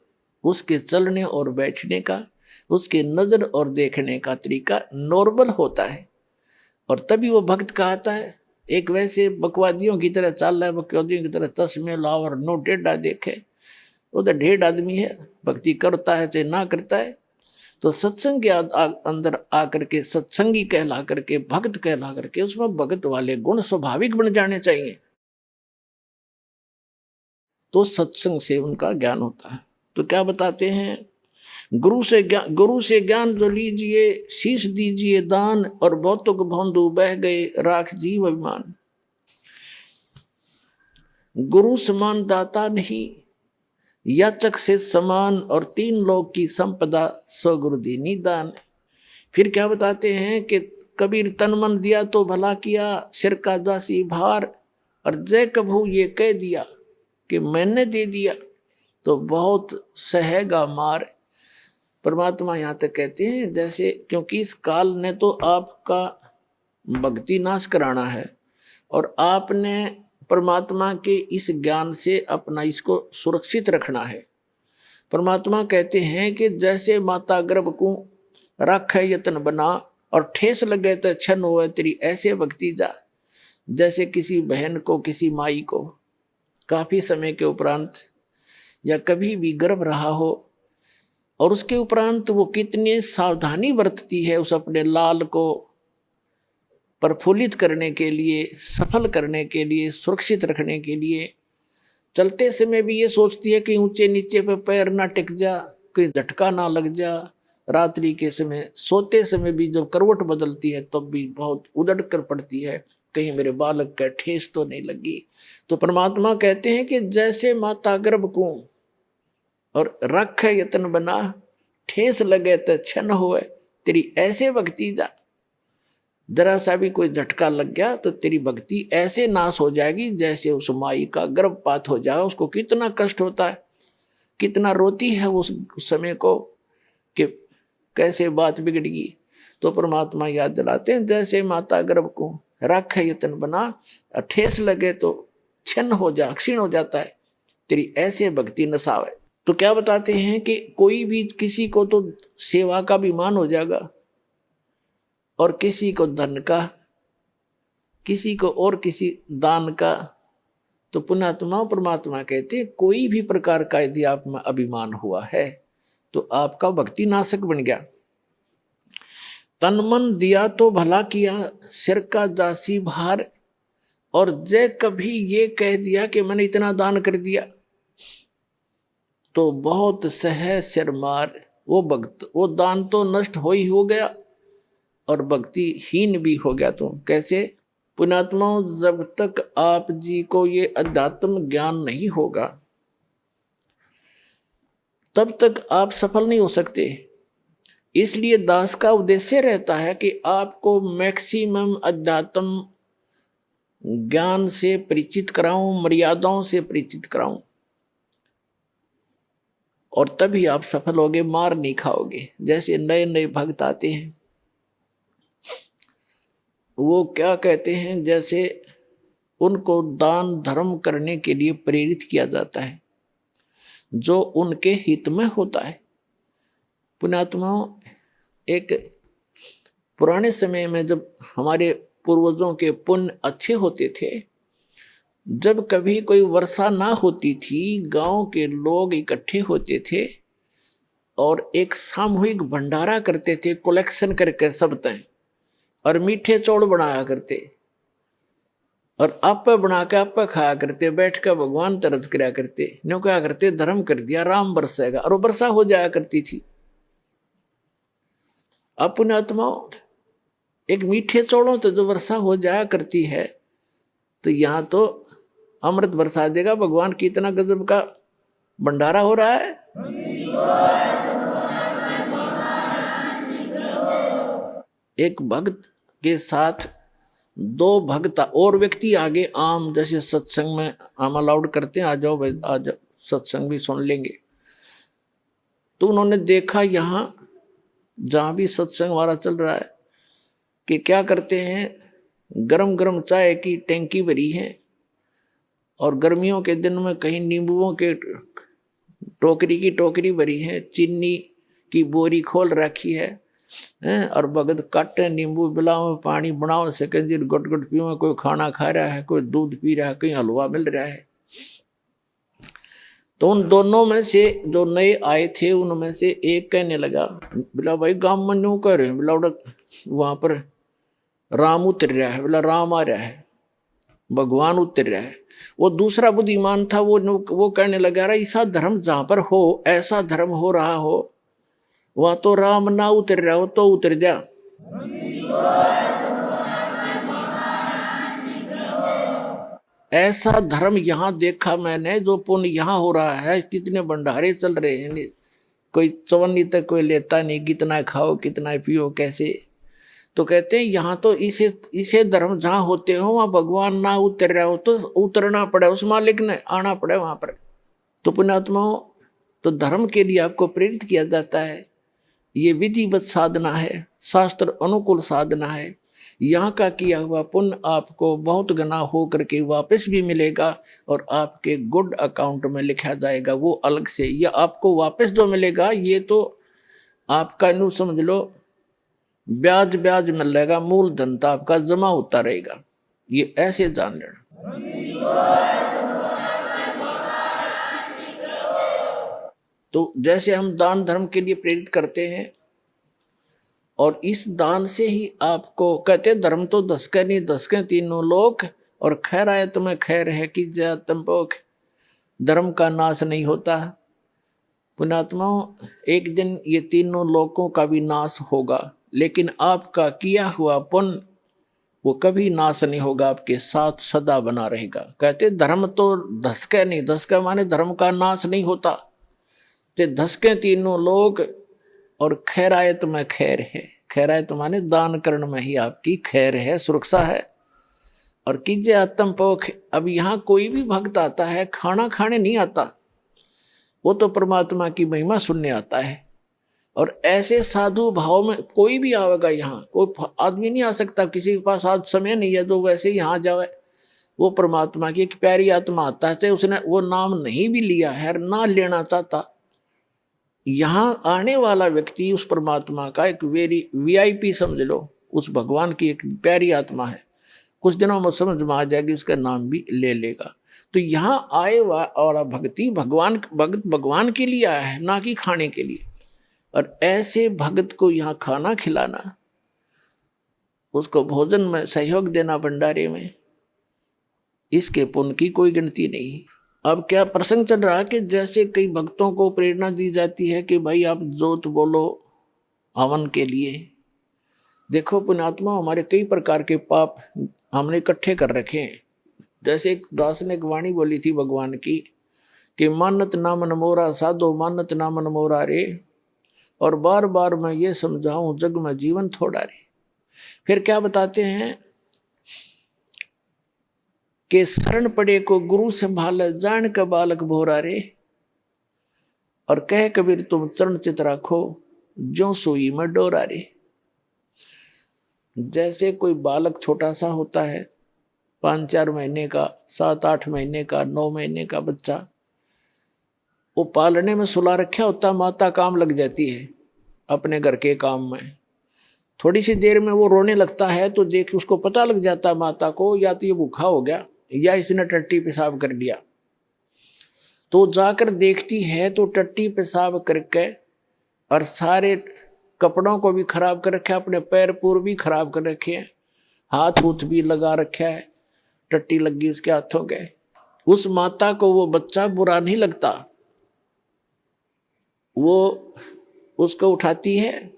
उसके चलने और बैठने का, उसके नजर और देखने का तरीका नॉर्मल होता है, और तभी वो भक्त कहता है। एक वैसे बकवादियों की तरह चल रहा है, बकवादियों की तरह चश्मे लाओ और नो टेढ़ा देखे, वो तो ढेढ़ आदमी है, भक्ति करता है चाहे ना करता है। तो सत्संग के अंदर आकर के सत्संगी कहला करके, भक्त कहला करके, उसमें भक्त वाले गुण स्वाभाविक बन जाने चाहिए, तो सत्संग से उनका ज्ञान होता है। तो क्या बताते हैं, गुरु से ज्ञान जो लीजिए शीश दीजिए दान, और भौतुक भोंदू बह गए राख जीव अभिमान। गुरु समान दाता नहीं, याचक से समान, और 3 लोक की संपदा सो गुरु दीनी दान। फिर क्या बताते हैं कि कबीर तन मन दिया तो भला किया, सिर का दासी भार, और जय कभू ये कह दिया कि मैंने दे दिया तो बहुत सहेगा मार। परमात्मा यहाँ तक कहते हैं जैसे, क्योंकि इस काल ने तो आपका भक्ति नाश कराना है, और आपने परमात्मा के इस ज्ञान से अपना इसको सुरक्षित रखना है। परमात्मा कहते हैं कि जैसे माता गर्भ को राखे यत्न बना, और ठेस लगे तो छन हुए तेरी ऐसे भक्ति जा। जैसे किसी बहन को, किसी माई को काफी समय के उपरांत या कभी भी गर्भ रहा हो, और उसके उपरांत वो कितनी सावधानी बरतती है उस अपने लाल को प्रफुल्लित करने के लिए, सफल करने के लिए, सुरक्षित रखने के लिए। चलते समय भी ये सोचती है कि ऊंचे नीचे पे पैर ना टिक जा, कोई झटका ना लग जा। रात्रि के समय सोते समय भी जब करवट बदलती है तब भी बहुत उदड़ कर पड़ती है, कहीं मेरे बालक का ठेस तो नहीं लगी। तो परमात्मा कहते हैं कि जैसे माता गर्भ को और रख यत्न बना, ठेस लगे तो छन होए तेरी ऐसे भक्ति जा। जरा सा भी कोई झटका लग गया तो तेरी भक्ति ऐसे नाश हो जाएगी जैसे उस माई का गर्भपात हो जाए। उसको कितना कष्ट होता है, कितना रोती है उस समय को कि कैसे बात बिगड़गी। तो परमात्मा याद दिलाते हैं जैसे माता गर्भ को रख यत्न बना, ठेस लगे तो छिन्न हो जा, क्षीण हो जाता है, तेरी ऐसे भक्ति नसावे। तो क्या बताते हैं कि कोई भी किसी को तो सेवा का अभिमान हो जाएगा, और किसी को धन का, किसी को और किसी दान का। तो पुण्यात्मा परमात्मा कहते हैं कोई भी प्रकार का यदि आप में अभिमान हुआ है तो आपका भक्ति नाशक बन गया। तन मन दिया तो भला किया, सिर का दासी भार, और जय कभी ये कह दिया कि मैंने इतना दान कर दिया तो बहुत सह सिर मार। वो भक्त, वो दान तो नष्ट हो ही हो गया और भक्तिहीन भी हो गया। तो कैसे? पुण्यात्मा, जब तक आप जी को ये अध्यात्म ज्ञान नहीं होगा तब तक आप सफल नहीं हो सकते। इसलिए दास का उद्देश्य रहता है कि आपको मैक्सिमम अध्यात्म ज्ञान से परिचित कराऊं, मर्यादाओं से परिचित कराऊं, और तभी आप सफल होगे, मार नहीं खाओगे। जैसे नए नए भक्त आते हैं, वो क्या कहते हैं, जैसे उनको दान धर्म करने के लिए प्रेरित किया जाता है जो उनके हित में होता है। पुण्यात्माओं, एक पुराने समय में जब हमारे पूर्वजों के पुण्य अच्छे होते थे, जब कभी कोई वर्षा ना होती थी, गांव के लोग इकट्ठे होते थे और एक सामूहिक भंडारा करते थे, कलेक्शन करके सब तय, और मीठे चौड़ बनाया करते और आप बना के आप खाया करते, बैठ कर भगवान तरस कराया करते, न्यों क्या करते, धर्म कर दिया, राम बरसेगा, और वो वर्षा हो जाया करती थी। अपने आत्माओं, एक मीठे चौड़ों तो जो वर्षा हो जाया करती है, तो यहाँ तो अमृत बरसा देगा भगवान की, इतना गजब का भंडारा हो रहा है। एक भक्त के साथ दो भक्त और व्यक्ति आगे, आम जैसे सत्संग में आम अलाउड करते हैं, आ जाओ भाई, आ जाओ, सत्संग भी सुन लेंगे। तो उन्होंने देखा यहाँ जहाँ भी सत्संग हमारा चल रहा है कि क्या करते हैं, गरम गरम चाय की टैंकी भरी है और गर्मियों के दिन में कहीं नींबुओं के टोकरी की टोकरी भरी है, चीनी की बोरी खोल रखी है, और भगत काटे नींबू बिलाओ, पानी बनाओ, सेकंड गुट गुट पीओ, कोई खाना खा रहा है, कोई दूध पी रहा है, कहीं हलवा मिल रहा है। तो उन दोनों में से जो नए आए थे, उनमें से एक कहने लगा, बोला भाई गांव में न्यू कह रहे हैं, बोला वहां पर राम उतर रहा है, बोला राम आ रहा है, भगवान उतर रहा है। वो दूसरा बुद्धिमान था, वो कहने लगा, रहा ऐसा धर्म जहां पर हो, ऐसा धर्म हो रहा हो, वहां तो राम ना उतर रहा हो तो उतर जा। ऐसा धर्म यहां देखा मैंने, जो पुण्य यहां हो रहा है, कितने भंडारे चल रहे हैं, कोई चवन्नी तक कोई लेता नहीं, कितना खाओ कितना पियो कैसे। तो कहते हैं यहाँ तो इसे धर्म जहां होते हो, वहां भगवान ना उतर रहा हो तो उतरना पड़े, उस मालिक ने आना पड़े वहां पर। तो पुण्यात्माओं, तो धर्म के लिए आपको प्रेरित किया जाता है, ये विधिवत साधना है, शास्त्र अनुकूल साधना है। यहाँ का किया हुआ पुण्य आपको बहुत गुना हो करके वापस भी मिलेगा और आपके गुड अकाउंट में लिखा जाएगा, वो अलग से। या आपको वापस जो मिलेगा, ये तो आपका न्यू समझ लो ब्याज ब्याज मिलेगा, मूल धन तो आपका जमा होता रहेगा, ये ऐसे जान लेना। तो जैसे हम दान धर्म के लिए प्रेरित करते हैं, और इस दान से ही आपको कहते धर्म तो दसके नहीं दसके तीनों लोक, और खैर आए तुम्हें खैर है कि जय तंपोख, धर्म का नाश नहीं होता। पुण्यात्माओं, एक दिन ये तीनों लोकों का भी नाश होगा, लेकिन आपका किया हुआ पुण्य वो कभी नाश नहीं होगा, आपके साथ सदा बना रहेगा। कहते धर्म तो धसके नहीं, धसके माने धर्म का नाश नहीं होता, ते धसके तीनों लोग, और खैरायत में खैर है। खैरायत माने दान करण में ही आपकी खैर है, सुरक्षा है। और कीजिए आत्म पोख। अब यहाँ कोई भी भक्त आता है, खाना खाने नहीं आता, वो तो परमात्मा की महिमा सुनने आता है। और ऐसे साधु भाव में कोई भी आवेगा, यहाँ कोई आदमी नहीं आ सकता, किसी के पास आज समय नहीं है तो वैसे यहाँ जावे, वो परमात्मा की एक प्यारी आत्मा आता है, चाहे उसने वो नाम नहीं भी लिया है, ना लेना चाहता, यहाँ आने वाला व्यक्ति उस परमात्मा का एक VIP समझ लो, उस भगवान की एक प्यारी आत्मा है, कुछ दिनों में समझ में आ जाएगी, उसका नाम भी ले लेगा। तो यहाँ आए वाला भक्ति भगवान के लिए आया है, ना कि खाने के लिए। और ऐसे भक्त को यहाँ खाना खिलाना, उसको भोजन में सहयोग देना भंडारे में, इसके पुण्य की कोई गिनती नहीं। अब क्या प्रसंग चल रहा है कि जैसे कई भक्तों को प्रेरणा दी जाती है कि भाई आप जोत बोलो हवन के लिए। देखो पुण्यात्मा, हमारे कई प्रकार के पाप हमने इकट्ठे कर रखे हैं। जैसे एक दास ने एक वाणी बोली थी भगवान की कि मानत नामन मोरा साधो मानत नामन मोरा रे, और बार बार मैं ये समझाऊं जग में जीवन थोड़ा रे। फिर क्या बताते हैं कि शरण पड़े को गुरु संभाले जान का बालक भोरा रे। और कह कबीर तुम चरण चित राखो जो सुई में डोरा रे। जैसे कोई बालक छोटा सा होता है 5-4 महीने का, 7-8 महीने का, 9 महीने का बच्चा, वो पालने में सुला रखा होता, माता काम लग जाती है अपने घर के काम में। थोड़ी सी देर में वो रोने लगता है तो देख उसको पता लग जाता माता को, या तो ये भूखा हो गया या इसने टट्टी पेशाब कर दिया। तो जाकर देखती है तो टट्टी पेशाब करके और सारे कपड़ों को भी खराब कर रखा है, अपने पैर पूर भी खराब कर रखे हैं, हाथ हूथ भी लगा रखा है, टट्टी लगी उसके हाथों के। उस माता को वो बच्चा बुरा नहीं लगता, वो उसको उठाती है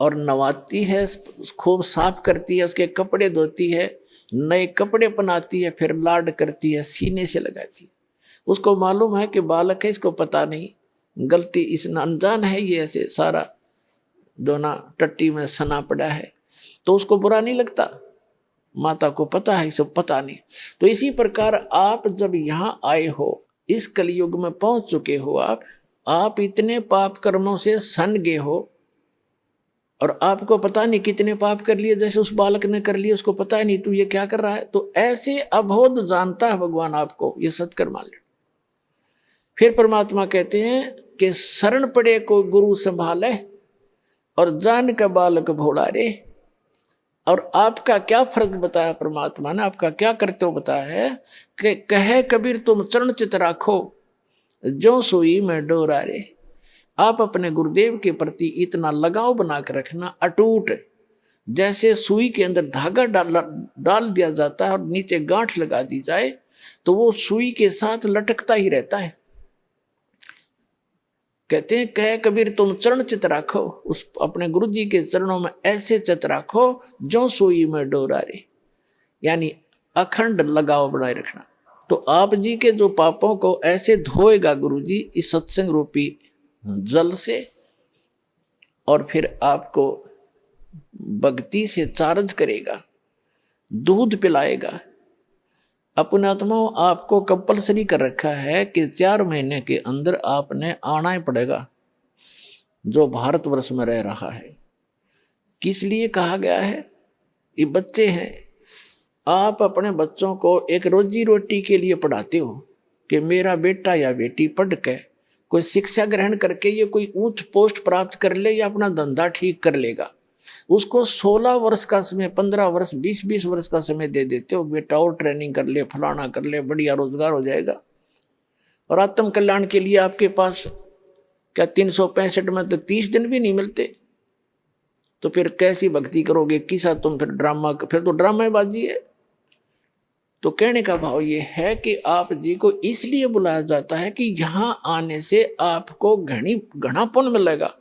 और नवाती है, खूब साफ करती है, उसके कपड़े धोती है, नए कपड़े पहनाती है, फिर लाड करती है, सीने से लगाती है। उसको मालूम है कि बालक है, इसको पता नहीं, गलती इस अनजान है, ये ऐसे सारा दोना टट्टी में सना पड़ा है, तो उसको बुरा नहीं लगता। माता को पता है, इसे पता नहीं। तो इसी प्रकार आप जब यहाँ आए हो, इस कलयुग में पहुंच चुके हो, आप इतने पाप कर्मों से सन गए हो और आपको पता नहीं कितने पाप कर लिए, जैसे उस बालक ने कर लिए, उसको पता ही नहीं तू ये क्या कर रहा है। तो ऐसे अबोध जानता है भगवान आपको, ये सत्कर मान ले। फिर परमात्मा कहते हैं कि शरण पड़े को गुरु संभाले और जान का बालक भोला रे। और आपका क्या फर्ज बताया परमात्मा ने, आपका क्या करते हो बताया है कि कहे कबीर तुम चरण चित राखो जो सुई में डोरा रे। आप अपने गुरुदेव के प्रति इतना लगाव बना कर रखना अटूट, जैसे सुई के अंदर धागा डाल दिया जाता है और नीचे गांठ लगा दी जाए तो वो सुई के साथ लटकता ही रहता है। कहते हैं कह कबीर तुम चरण चित राखो, उस अपने गुरु जी के चरणों में ऐसे चित राखो जो सुई में डोरा रे, यानी अखंड लगाव बनाए रखना। तो आप जी के जो पापों को ऐसे धोएगा गुरु जी इस सत्संग रूपी जल से, और फिर आपको भक्ति से चार्ज करेगा, दूध पिलाएगा। अपने आत्माओं आपको कंपलसरी कर रखा है कि 4 महीने के अंदर आपने आना ही पड़ेगा जो भारतवर्ष में रह रहा है। किस लिए कहा गया है? ये बच्चे हैं, आप अपने बच्चों को एक रोजी रोटी के लिए पढ़ाते हो कि मेरा बेटा या बेटी पढ़ के कोई शिक्षा ग्रहण करके ये कोई ऊंच पोस्ट प्राप्त कर ले या अपना धंधा ठीक कर लेगा। उसको 16 वर्ष का समय, 15 वर्ष, 20-20 वर्ष का समय दे देते हो, बेटा और ट्रेनिंग कर ले, फलाना कर ले, बढ़िया रोजगार हो जाएगा। और आत्म कल्याण के लिए आपके पास क्या 365 में तो 30 दिन भी नहीं मिलते, तो फिर कैसी भक्ति करोगे? किसा तुम फिर ड्रामा, फिर तो ड्रामेबाजी है। तो कहने का भाव ये है कि आप जी को इसलिए बुलाया जाता है कि यहाँ आने से आपको घना पुण्य मिलेगा,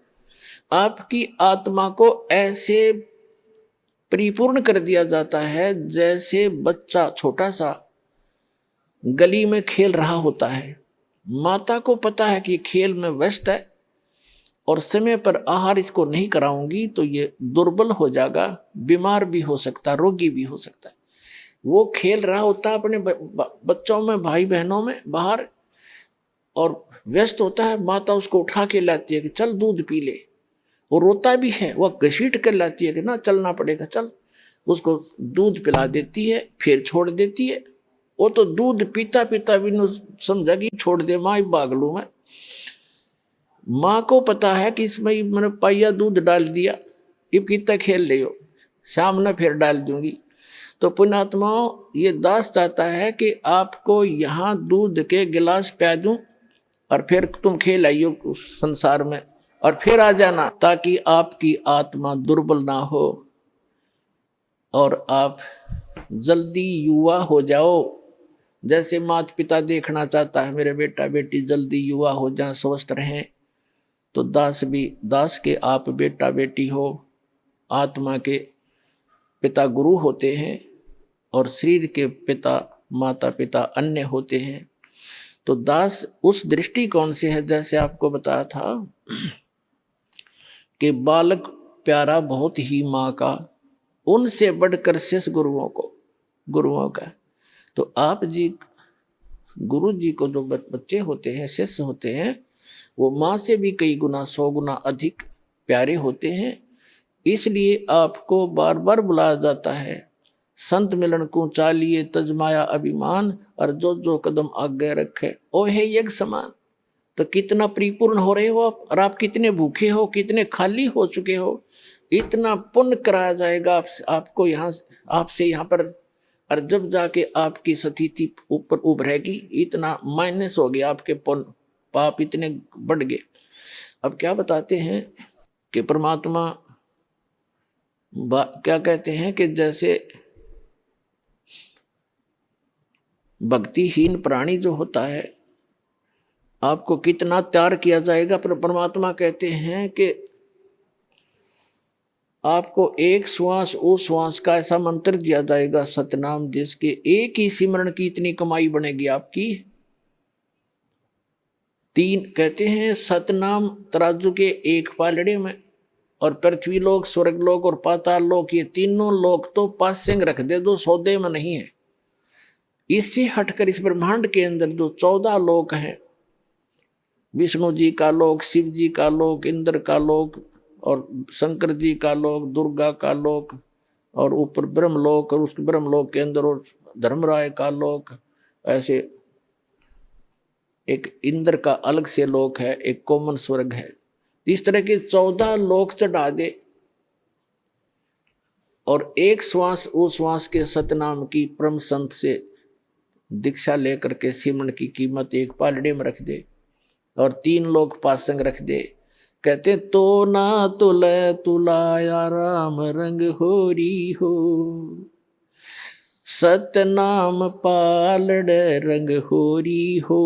आपकी आत्मा को ऐसे परिपूर्ण कर दिया जाता है जैसे बच्चा छोटा सा गली में खेल रहा होता है। माता को पता है कि खेल में व्यस्त है और समय पर आहार इसको नहीं कराऊंगी तो ये दुर्बल हो जाएगा, बीमार भी हो सकता, रोगी भी हो सकता है। वो खेल रहा होता है अपने बच्चों में, भाई बहनों में बाहर, और व्यस्त होता है। माता उसको उठा के लाती है कि चल दूध पी ले, वो रोता भी है, वह घसीट कर लाती है कि ना चलना पड़ेगा चल, उसको दूध पिला देती है, फिर छोड़ देती है। वो तो दूध पीता पीता भी समझा कि छोड़ दे माँ, भाग लूँ मैं। माँ को पता है कि इसमें मैंने पाइया दूध डाल दिया, अब कितना खेल ले हो, शाम में फिर डाल दूंगी। तो पुण्यात्माओं, ये दास चाहता है कि आपको यहाँ दूध के गिलास पिला दूं और फिर तुम खेल आइयो उस संसार में और फिर आ जाना, ताकि आपकी आत्मा दुर्बल ना हो और आप जल्दी युवा हो जाओ। जैसे माता पिता देखना चाहता है मेरे बेटा बेटी जल्दी युवा हो जाए, स्वस्थ रहें, तो दास के आप बेटा बेटी हो, आत्मा के पिता गुरु होते हैं और शरीर के पिता माता पिता अन्य होते हैं। तो दास उस दृष्टिकोण से है, जैसे आपको बताया था कि बालक प्यारा बहुत ही माँ का, उनसे बढ़कर शेष गुरुओं का। तो आप जी, गुरु जी को जो बच्चे होते हैं, शिष्य होते हैं, वो माँ से भी कई गुना 100 गुना अधिक प्यारे होते हैं। इसलिए आपको बार बार बुलाया जाता है, संत मिलन को चालिए तजमाया अभिमान, और जो जो कदम आगे रखे ओ है यज्ञ समान। तो कितना परिपूर्ण हो रहे हो आप, और आप कितने भूखे हो, कितने खाली हो चुके हो। इतना पुण्य कराया जाएगा आपको आपसे यहाँ पर, और जब जाके आपकी स्थिति ऊपर उभरेगी, इतना माइनस हो गया आपके पुण्य, पाप इतने बढ़ गए। अब क्या बताते हैं कि परमात्मा क्या कहते हैं कि जैसे भक्तिहीन प्राणी जो होता है, आपको कितना त्याग किया जाएगा, पर परमात्मा कहते हैं कि आपको एक श्वास उस श्वास का ऐसा मंत्र दिया जाएगा सतनाम, जिसके एक ही सिमरण की इतनी कमाई बनेगी आपकी। 3 कहते हैं सतनाम तराजू के एक पालड़े में, और पृथ्वी लोक, स्वर्ग लोक और पाताल लोक, ये तीनों लोक तो पासेंग रख दे, जो सौदे में नहीं है। इससे हटकर इस ब्रह्मांड के अंदर जो 14 लोक हैं, विष्णु जी का लोक, शिव जी का लोक, इंद्र का लोक, और शंकर जी का लोक, दुर्गा का लोक, और ऊपर ब्रह्मलोक, और उस ब्रह्मलोक के अंदर और धर्मराय का लोक, ऐसे एक इंद्र का अलग से लोक है, एक कॉमन स्वर्ग है। इस तरह के 14 लोक चढ़ा दे, और एक श्वास उस श्वास के सतनाम की परम संत से दीक्षा लेकर के सिमरन की कीमत एक पालड़े में रख दे, और 3 लोग पासंग रख दे। कहते तो ना तुले तुलाया राम रंग होरी हो, सतनाम पालड़ रंग होरी हो,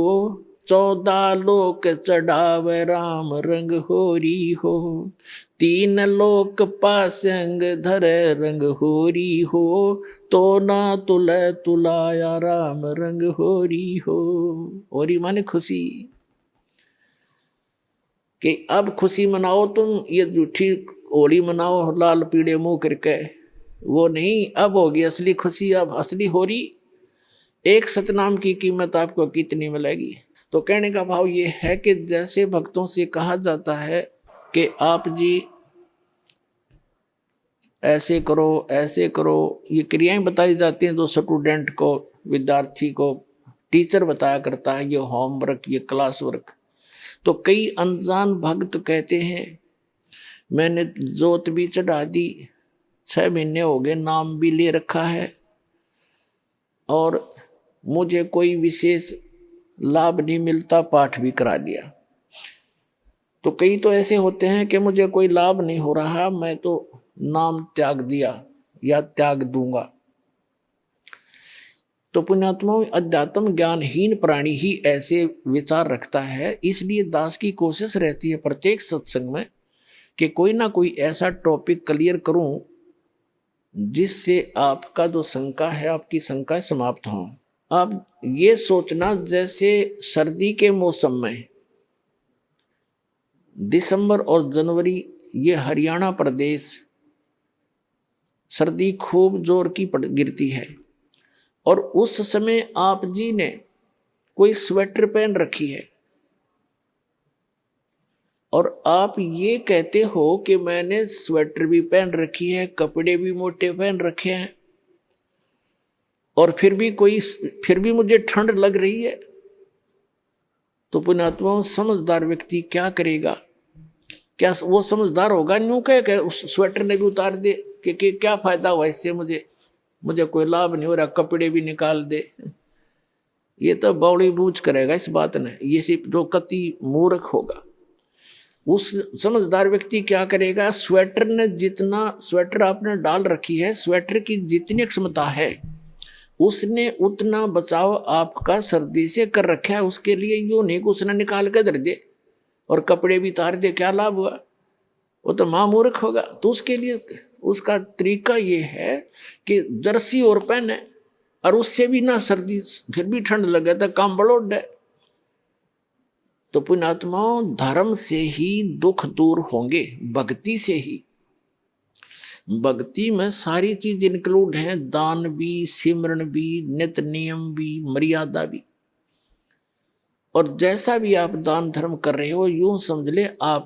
14 लोक चढ़ावे राम रंग होरी हो, 3 लोक पासंग धर रंग होरी हो, तो ना तुले तुलाया राम रंग होरी हो। होरी माने खुशी, कि अब खुशी मनाओ तुम, ये झूठी होली मनाओ लाल पीड़े मुंह करके, वो नहीं, अब होगी असली खुशी, अब असली होरी। एक सतनाम की कीमत आपको कितनी मिलेगी। तो कहने का भाव ये है कि जैसे भक्तों से कहा जाता है कि आप जी ऐसे करो ऐसे करो, ये क्रियाएं बताई जाती हैं, जो स्टूडेंट को, विद्यार्थी को टीचर बताया करता है, ये होमवर्क, ये क्लास वर्क। तो कई अनजान भक्त कहते हैं मैंने जोत भी चढ़ा दी, 6 महीने हो गए, नाम भी ले रखा है, और मुझे कोई विशेष लाभ नहीं मिलता, पाठ भी करा दिया। तो कई तो ऐसे होते हैं कि मुझे कोई लाभ नहीं हो रहा, मैं तो नाम त्याग दिया या त्याग दूंगा। तो पुण्यात्माओं, अध्यात्म ज्ञानहीन प्राणी ही ऐसे विचार रखता है। इसलिए दास की कोशिश रहती है प्रत्येक सत्संग में कि कोई ना कोई ऐसा टॉपिक क्लियर करूं जिससे आपका जो शंका है, आपकी शंकाएं समाप्त हों। अब ये सोचना, जैसे सर्दी के मौसम में दिसंबर और जनवरी, ये हरियाणा प्रदेश सर्दी खूब जोर की गिरती है, और उस समय आप जी ने कोई स्वेटर पहन रखी है, और आप ये कहते हो कि मैंने स्वेटर भी पहन रखी है, कपड़े भी मोटे पहन रखे हैं, और फिर भी मुझे ठंड लग रही है। तो पुण्यात्माओं, समझदार व्यक्ति क्या करेगा? क्या वो समझदार होगा? न्यू कह उस स्वेटर ने भी उतार दे कि क्या फायदा हुआ इससे, मुझे कोई लाभ नहीं हो रहा, कपड़े भी निकाल दे। ये तो बौड़ी बूझ करेगा इस बात ने, ये सिर्फ जो कति मूर्ख होगा। उस समझदार व्यक्ति क्या करेगा? स्वेटर आपने डाल रखी है, स्वेटर की जितनी क्षमता है उसने उतना बचाव आपका सर्दी से कर रखा है। उसके लिए यूं नहीं कि उसने निकाल कर धर दे और कपड़े भी उतार दे, क्या लाभ हुआ? वो तो महामूर्ख होगा। तो उसके लिए उसका तरीका ये है कि जर्सी और पहने, और उससे भी ना सर्दी, फिर भी ठंड लगे तो काम बड़ोड है। तो पुण्यात्माओं, धर्म से ही दुख दूर होंगे, भक्ति से ही। भक्ति में सारी चीज इंक्लूड है, दान भी, सिमरन भी, नित्य नियम भी, मर्यादा भी। और जैसा भी आप दान धर्म कर रहे हो, यूं समझ ले आप